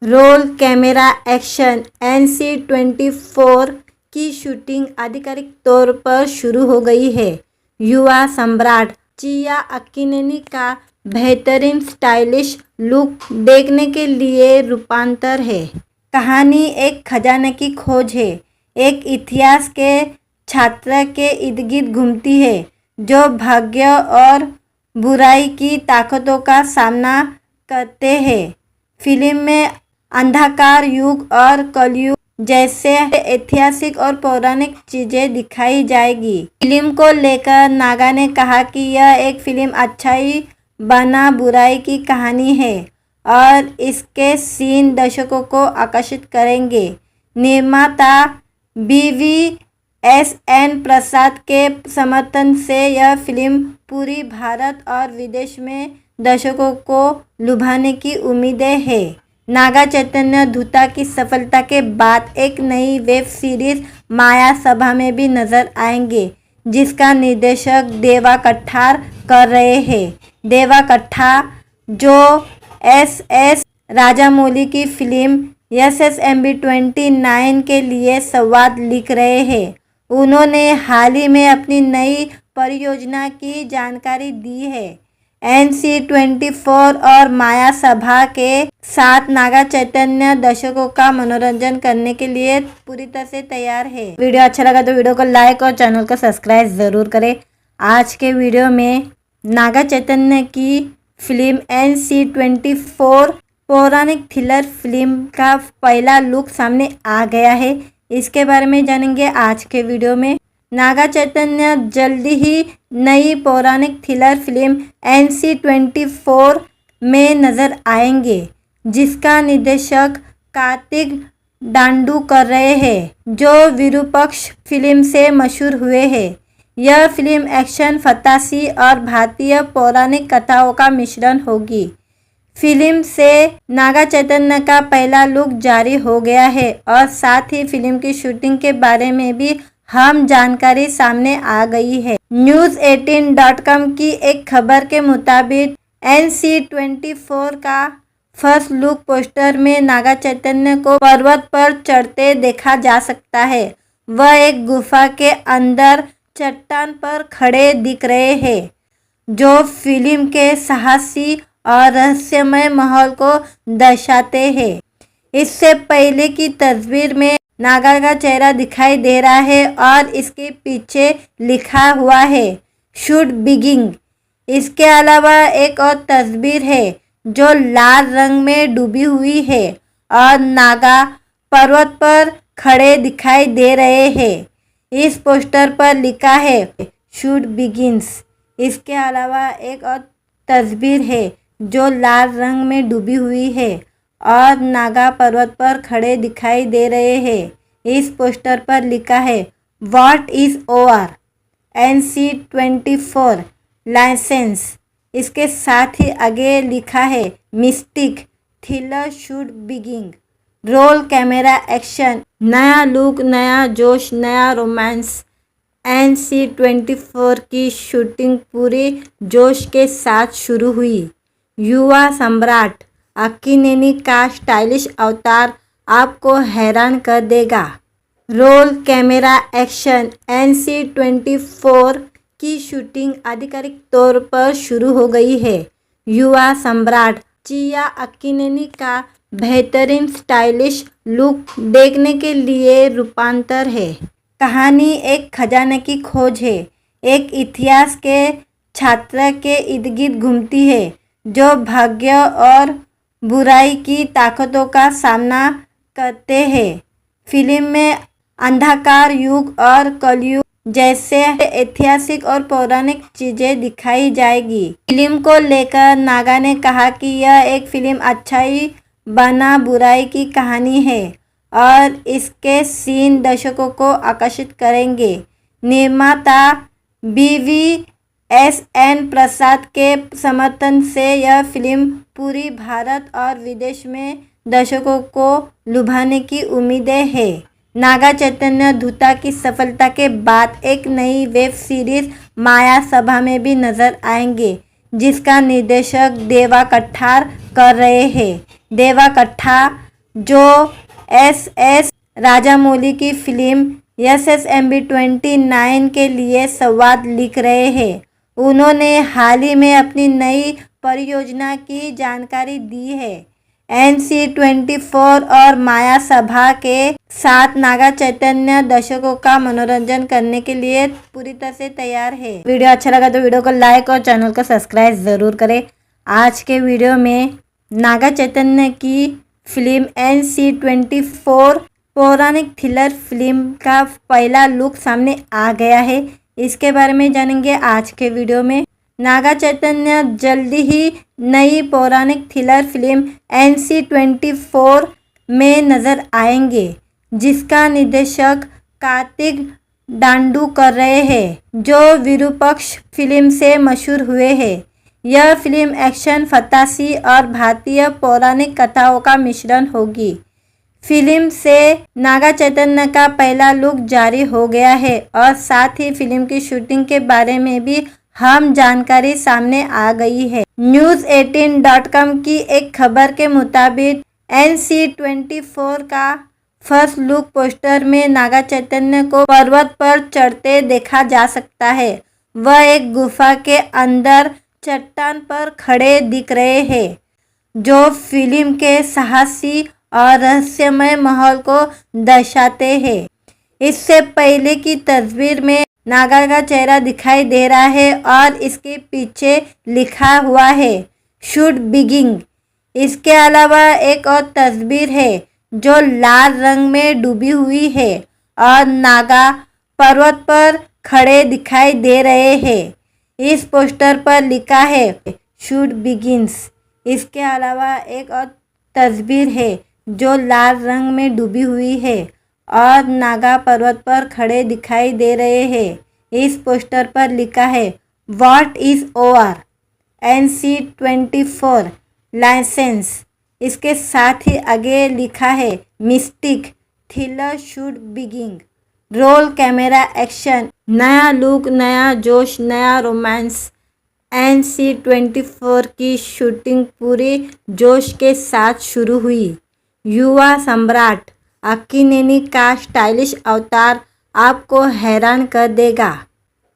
Role camera action. NC-24 की शूटिंग आधिकारिक तौर पर शुरू हो गई है। युवा सम्राट चिया अक्कीनेनी का बेहतरीन स्टाइलिश लुक देखने के लिए रूपांतर है। कहानी एक खजाने की खोज है। एक इतिहास के छात्र के इर्द गिर्द घूमती है जो भाग्य और बुराई की ताकतों का सामना करते हैं। फिल्म में अंधकार युग और कलयुग जैसे ऐतिहासिक और पौराणिक चीजें दिखाई जाएगी। फिल्म को लेकर नागा ने कहा कि यह एक फिल्म अच्छाई बना बुराई की कहानी है और इसके सीन दर्शकों को आकर्षित करेंगे। निर्माता BVSN प्रसाद के समर्थन से यह फिल्म पूरी भारत और विदेश में दर्शकों को लुभाने की उम्मीदें हैं। नागा चैतन्य धूता की सफलता के बाद एक नई वेब सीरीज माया सभा में भी नजर आएंगे, जिसका निर्देशक देवा कट्टार कर रहे हैं। देवा कट्टार जो SS राजामौली की फिल्म SSMB 29 के लिए संवाद लिख रहे हैं, उन्होंने हाल ही में अपनी नई परियोजना की जानकारी दी है। NC24 और माया सभा के साथ नागा चैतन्य दर्शकों का मनोरंजन करने के लिए पूरी तरह से तैयार है। वीडियो अच्छा लगा तो वीडियो को लाइक और चैनल को सब्सक्राइब ज़रूर करें। आज के वीडियो में नागा चैतन्य की फिल्म NC24 पौराणिक थ्रिलर फिल्म का पहला लुक सामने आ गया है। इसके बारे में जानेंगे आज के वीडियो में। नागा चैतन्य जल्दी ही नई पौराणिक थ्रिलर फिल्म NC24 में नजर आएंगे, जिसका निर्देशक कार्तिक डांडू कर रहे हैं, जो विरूपक्ष फिल्म से मशहूर हुए हैं। यह फिल्म एक्शन, फंतासी और भारतीय पौराणिक कथाओं का मिश्रण होगी। फिल्म से नागा चैतन्य का पहला लुक जारी हो गया है और साथ ही फिल्म की शूटिंग के बारे में भी हम जानकारी सामने आ गई है। News18.com की एक खबर के मुताबिक NC24 का फर्स्ट लुक पोस्टर में नागा चैतन्य को पर्वत पर चढ़ते देखा जा सकता है। वह एक गुफा के अंदर चट्टान पर खड़े दिख रहे हैं, जो फिल्म के साहसी और रहस्यमय माहौल को दर्शाते हैं। इससे पहले की तस्वीर में नागा का चेहरा दिखाई दे रहा है और इसके पीछे लिखा हुआ है शूट बिगिन। इसके अलावा एक और तस्वीर है जो लाल रंग में डूबी हुई है और नागा पर्वत पर खड़े दिखाई दे रहे हैं। इस पोस्टर पर लिखा है शूट बिगिन्स। इसके अलावा एक और तस्वीर है जो लाल रंग में डूबी हुई है और नागा पर्वत पर खड़े दिखाई दे रहे हैं। इस पोस्टर पर लिखा है what is over NC24 licence. इसके साथ ही आगे लिखा है mystic thriller shoot begin, role camera action, नया लुक, नया जोश, नया रोमांस। NC24 की शूटिंग पूरे जोश के साथ शुरू हुई। युवा सम्राट अक्कीनेनी का स्टाइलिश अवतार आपको हैरान कर देगा। Role camera action. NC24 की शूटिंग आधिकारिक तौर पर शुरू हो गई है। युवा सम्राट चिया अक्कीनेनी का बेहतरीन स्टाइलिश लुक देखने के लिए रूपांतर है। कहानी एक खजाने की खोज है। एक इतिहास के छात्र के इर्द गिर्द घूमती है, जो भाग्य और बुराई की ताकतों का सामना करते हैं। फिल्म में अंधकार युग और कलयुग जैसे ऐतिहासिक और पौराणिक चीजें दिखाई जाएगी। फिल्म को लेकर नागा ने कहा कि यह एक फिल्म अच्छाई बना बुराई की कहानी है और इसके सीन दर्शकों को आकर्षित करेंगे। निर्माता BVSN प्रसाद के समर्थन से यह फिल्म पूरी भारत और विदेश में दर्शकों को लुभाने की उम्मीदें हैं। नागा चैतन्य धूता की सफलता के बाद एक नई वेब सीरीज माया सभा में भी नजर आएंगे, जिसका निर्देशक देवा कट्टार कर रहे हैं। देवा कट्टार जो SS राजामौली की फिल्म SSMB 29 के लिए संवाद लिख रहे हैं, उन्होंने हाल ही में अपनी नई परियोजना की जानकारी दी है। NC24 और माया सभा के साथ नागा चैतन्य दर्शकों का मनोरंजन करने के लिए पूरी तरह से तैयार है। वीडियो अच्छा लगा तो वीडियो को लाइक और चैनल को सब्सक्राइब ज़रूर करें। आज के वीडियो में नागा चैतन्य की फिल्म NC24 पौराणिक थ्रिलर फिल्म का पहला लुक सामने आ गया है। इसके बारे में जानेंगे आज के वीडियो में। नागा चैतन्य जल्दी ही नई पौराणिक थ्रिलर फिल्म NC-24 में नजर आएंगे, जिसका निर्देशक कार्तिक डांडू कर रहे हैं, जो विरूपक्ष फिल्म से मशहूर हुए हैं। यह फिल्म एक्शन, फंतासी और भारतीय पौराणिक कथाओं का मिश्रण होगी। फिल्म से नागा चैतन्य का पहला लुक जारी हो गया है और साथ ही फिल्म की शूटिंग के बारे में भी हम जानकारी सामने आ गई है। News18.com की एक खबर के मुताबिक NC-24 का फर्स्ट लुक पोस्टर में नागा चैतन्य को पर्वत पर चढ़ते देखा जा सकता है। वह एक गुफा के अंदर चट्टान पर खड़े दिख रहे हैं, जो फिल्म के साहसी और रहस्यमय माहौल को दर्शाते हैं। इससे पहले की तस्वीर में नागा का चेहरा दिखाई दे रहा है और इसके पीछे लिखा हुआ है शुड बिगिन। इसके अलावा एक और तस्वीर है जो लाल रंग में डूबी हुई है और नागा पर्वत पर खड़े दिखाई दे रहे हैं। इस पोस्टर पर लिखा है शुड बिगिन्स। इसके अलावा एक और तस्वीर है जो लाल रंग में डूबी हुई है और नागा पर्वत पर खड़े दिखाई दे रहे हैं। इस पोस्टर पर लिखा है what is over NC-24 licence. इसके साथ ही आगे लिखा है mystic thriller should begin. Role camera action. नया लुक, नया जोश, नया रोमांस। NC-24 की शूटिंग पूरे जोश के साथ शुरू हुई। युवा सम्राट अक्कीनेनी का स्टाइलिश अवतार आपको हैरान कर देगा।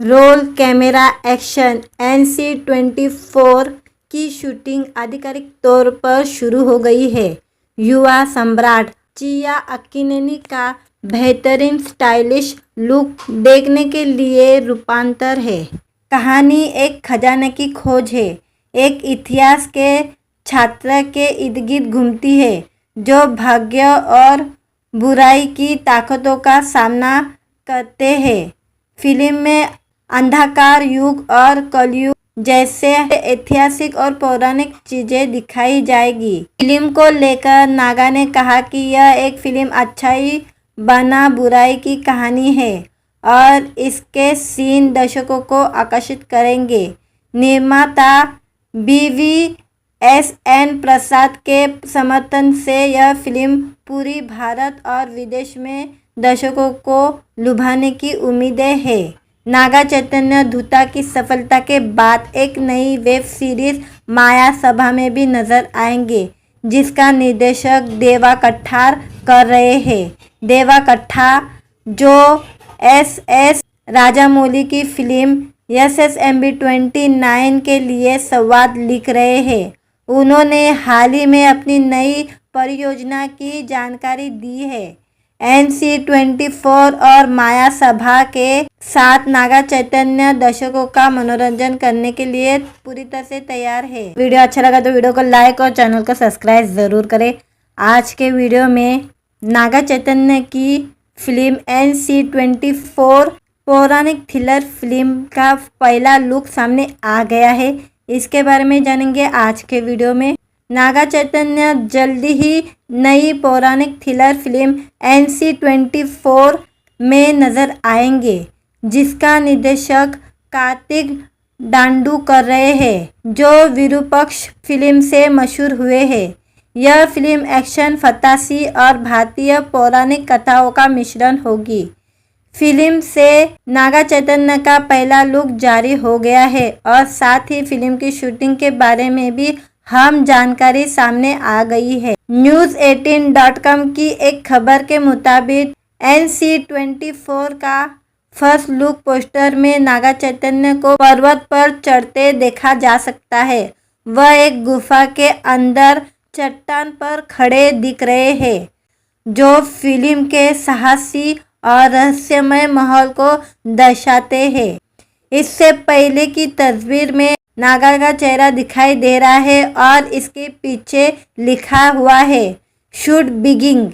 Role camera action. NC-24 की शूटिंग आधिकारिक तौर पर शुरू हो गई है। युवा सम्राट चिया अक्कीनेनी का बेहतरीन स्टाइलिश लुक देखने के लिए रूपांतर है। कहानी एक खजाने की खोज है। एक इतिहास के छात्र के इर्द गिर्द घूमती है जो भाग्य और बुराई की ताकतों का सामना करते हैं। फिल्म में अंधकार युग और कलयुग जैसे ऐतिहासिक और पौराणिक चीजें दिखाई जाएगी। फिल्म को लेकर नागा ने कहा कि यह एक फिल्म अच्छाई बना बुराई की कहानी है और इसके सीन दर्शकों को आकर्षित करेंगे। निर्माता BVSN प्रसाद के समर्थन से यह फिल्म पूरी भारत और विदेश में दर्शकों को लुभाने की उम्मीदें है। नागा चैतन्य धूता की सफलता के बाद एक नई वेब सीरीज माया सभा में भी नजर आएंगे, जिसका निर्देशक देवा कट्ठार कर रहे हैं। देवा कट्ठार जो SS राजामौली की फिल्म SSMB 29 के लिए संवाद लिख रहे हैं। उन्होंने हाल ही में अपनी नई परियोजना की जानकारी दी है। NC-24 और माया सभा के साथ नागा चैतन्य दर्शकों का मनोरंजन करने के लिए पूरी तरह से तैयार है। वीडियो अच्छा लगा तो वीडियो को लाइक और चैनल को सब्सक्राइब ज़रूर करें। आज के वीडियो में नागा चैतन्य की फिल्म NC-24 पौराणिक थ्रिलर फिल्म का पहला लुक सामने आ गया है। इसके बारे में जानेंगे आज के वीडियो में। नागा चैतन्य जल्दी ही नई पौराणिक थ्रिलर फिल्म NC-24 में नजर आएंगे, जिसका निर्देशक कार्तिक डांडू कर रहे हैं, जो विरूपक्ष फिल्म से मशहूर हुए हैं। यह फिल्म एक्शन, फंतासी और भारतीय पौराणिक कथाओं का मिश्रण होगी। फिल्म से नागा चैतन्य का पहला लुक जारी हो गया है और साथ ही फिल्म की शूटिंग के बारे में भी हम जानकारी सामने आ गई है। News18.com की एक खबर के मुताबिक NC-24 का फर्स्ट लुक पोस्टर में नागा चैतन्य को पर्वत पर चढ़ते देखा जा सकता है। वह एक गुफा के अंदर चट्टान पर खड़े दिख रहे हैं, जो फिल्म के साहसी और रहस्यमय माहौल को दर्शाते हैं। इससे पहले की तस्वीर में नागा का चेहरा दिखाई दे रहा है और इसके पीछे लिखा हुआ है शुड बिगिन।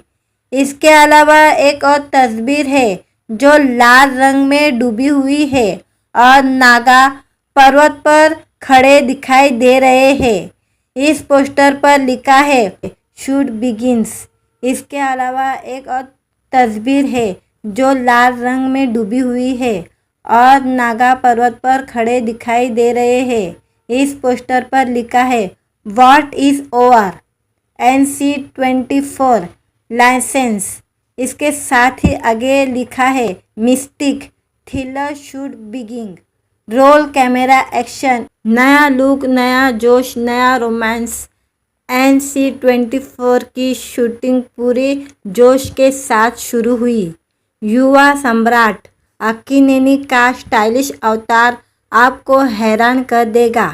इसके अलावा एक और तस्वीर है जो लाल रंग में डूबी हुई है और नागा पर्वत पर खड़े दिखाई दे रहे हैं। इस पोस्टर पर लिखा है शूट बिगिंस। इसके अलावा एक और तस्वीर है जो लाल रंग में डूबी हुई है और नागा पर्वत पर खड़े दिखाई दे रहे हैं। इस पोस्टर पर लिखा है what is over NC-24 licence. इसके साथ ही आगे लिखा है mystic thriller shoot begin, roll camera action, नया लुक, नया जोश, नया रोमांस। NC-24 की शूटिंग पूरी जोश के साथ शुरू हुई। युवा सम्राट अक्कीनेनी का स्टाइलिश अवतार आपको हैरान कर देगा।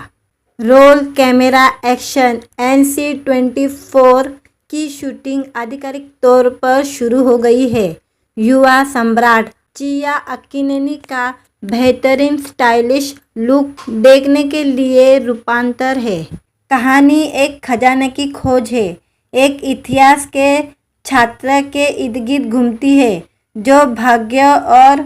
Role camera action. NC-24 की शूटिंग आधिकारिक तौर पर शुरू हो गई है। युवा सम्राट चिया अक्कीनेनी का बेहतरीन स्टाइलिश लुक देखने के लिए रूपांतर है। कहानी एक खजाने की खोज है। एक इतिहास के छात्र के इर्द गिर्द घूमती है जो भाग्य और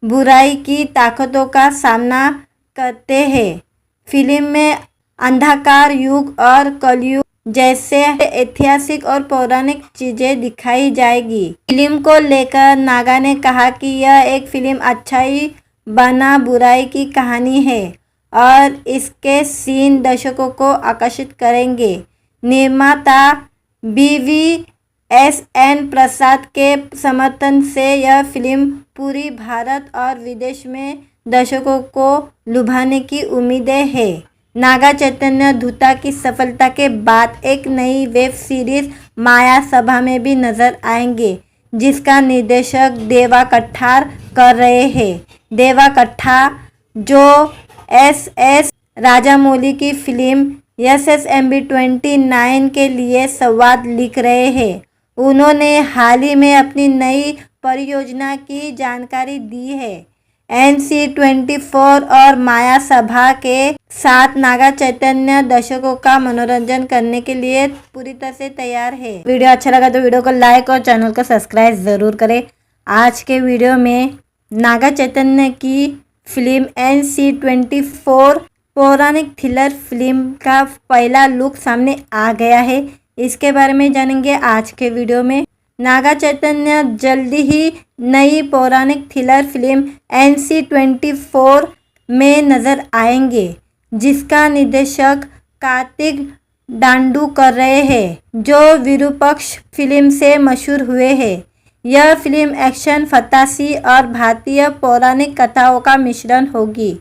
बुराई की ताकतों का सामना करते हैं। फिल्म में अंधकार युग और कलयुग जैसे ऐतिहासिक और पौराणिक चीजें दिखाई जाएगी। फिल्म को लेकर नागा ने कहा कि यह एक फिल्म अच्छाई बना बुराई की कहानी है और इसके सीन दर्शकों को आकर्षित करेंगे। निर्माता BVSN प्रसाद के समर्थन से यह फिल्म पूरी भारत और विदेश में दर्शकों को लुभाने की उम्मीदें है। नागा चैतन्य धूता की सफलता के बाद एक नई वेब सीरीज माया सभा में भी नजर आएंगे जिसका निर्देशक देवा कट्ठार कर रहे हैं। देवा कट्ठार जो SS राजामौली की फिल्म SSMB 29 के लिए संवाद लिख रहे हैं। उन्होंने हाल ही में अपनी नई परियोजना की जानकारी दी है। NC-24 और माया सभा के साथ नागा चैतन्य दर्शकों का मनोरंजन करने के लिए पूरी तरह से तैयार है। वीडियो अच्छा लगा तो वीडियो को लाइक और चैनल को सब्सक्राइब ज़रूर करें। आज के वीडियो में नागा चैतन्य की फिल्म NC-24 पौराणिक थ्रिलर फिल्म का पहला लुक सामने आ गया है। इसके बारे में जानेंगे आज के वीडियो में। नागा चैतन्य जल्दी ही नई पौराणिक थ्रिलर फिल्म NC-24 में नजर आएंगे जिसका निर्देशक कार्तिक डांडू कर रहे हैं जो विरूपक्ष फिल्म से मशहूर हुए हैं। यह फिल्म एक्शन, फंतासी और भारतीय पौराणिक कथाओं का मिश्रण होगी।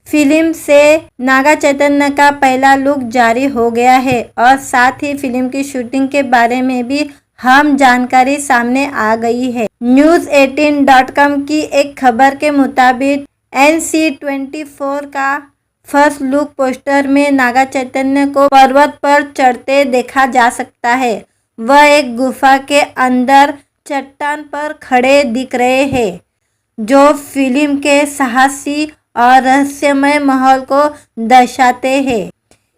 फिल्म से नागा चैतन्य का पहला लुक जारी हो गया है और साथ ही फिल्म की शूटिंग के बारे में भी हम जानकारी सामने आ गई है। News18.com की एक खबर के मुताबिक NC-24 का फर्स्ट लुक पोस्टर में नागा चैतन्य को पर्वत पर चढ़ते देखा जा सकता है। वह एक गुफा के अंदर चट्टान पर खड़े दिख रहे हैं जो फिल्म के साहसी और रहस्यमय माहौल को दर्शाते हैं।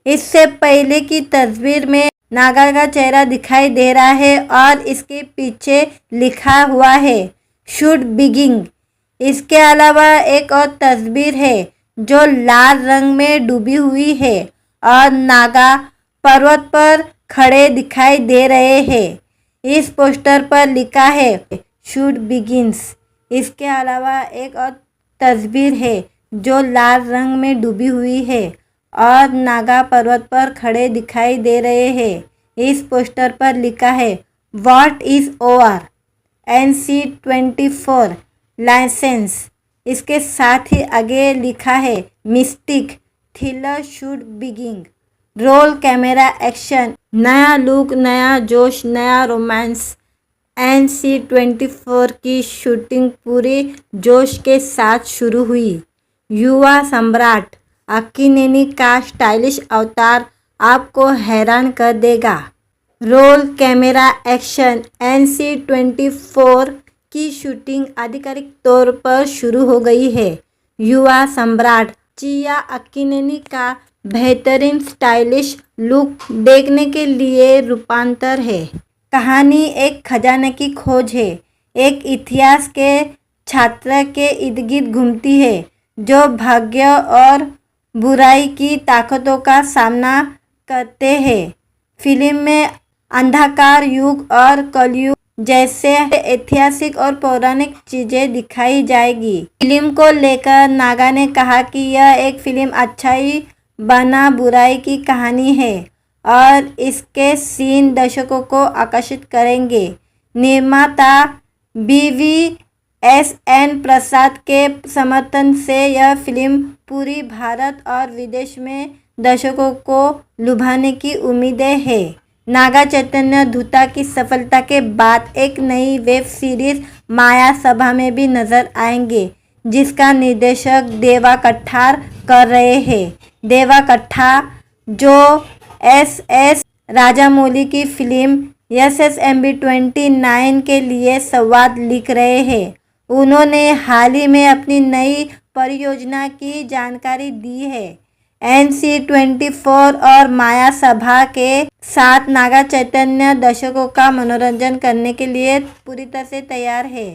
इससे पहले की तस्वीर में नागा का चेहरा दिखाई दे रहा है और इसके पीछे लिखा हुआ है शूट बिगिंग। इसके अलावा एक और तस्वीर है जो लाल रंग में डूबी हुई है और नागा पर्वत पर खड़े दिखाई दे रहे हैं। इस पोस्टर पर लिखा है शूट बिगिंस। इसके अलावा एक और तस्वीर है जो लाल रंग में डूबी हुई है और नागा पर्वत पर खड़े दिखाई दे रहे हैं। इस पोस्टर पर लिखा है what is over NC-24 licence. इसके साथ ही आगे लिखा है mystic thriller shoot begin, roll camera action, नया लुक, नया जोश, नया रोमांस। NC-24 की शूटिंग पूरी जोश के साथ शुरू हुई। युवा सम्राट अक्कीनेनी का स्टाइलिश अवतार आपको हैरान कर देगा। Role camera action. NC-24 की शूटिंग आधिकारिक तौर पर शुरू हो गई है। युवा सम्राट चिया अक्कीनेनी का बेहतरीन स्टाइलिश लुक देखने के लिए रूपांतर है। कहानी एक खजाने की खोज है। एक इतिहास के छात्र के इर्द गिर्द घूमती है जो भाग्य और बुराई की ताकतों का सामना करते हैं। फिल्म में अंधकार युग और कलयुग जैसे ऐतिहासिक और पौराणिक चीजें दिखाई जाएगी। फिल्म को लेकर नागा ने कहा कि यह एक फिल्म अच्छाई बना बुराई की कहानी है और इसके सीन दर्शकों को आकर्षित करेंगे। निर्माता BVSN प्रसाद के समर्थन से यह फिल्म पूरी भारत और विदेश में दर्शकों को लुभाने की उम्मीदें हैं। नागा चैतन्य धूता की सफलता के बाद एक नई वेब सीरीज माया सभा में भी नजर आएंगे, जिसका निर्देशक देवा कट्टार कर रहे हैं। देवा कट्टार जो SS राजामौली की फिल्म SSMB 29 के लिए संवाद लिख रहे हैं। उन्होंने हाल ही में अपनी नई परियोजना की जानकारी दी है। NC24 और माया सभा के साथ नागा चैतन्य दर्शकों का मनोरंजन करने के लिए पूरी तरह से तैयार है।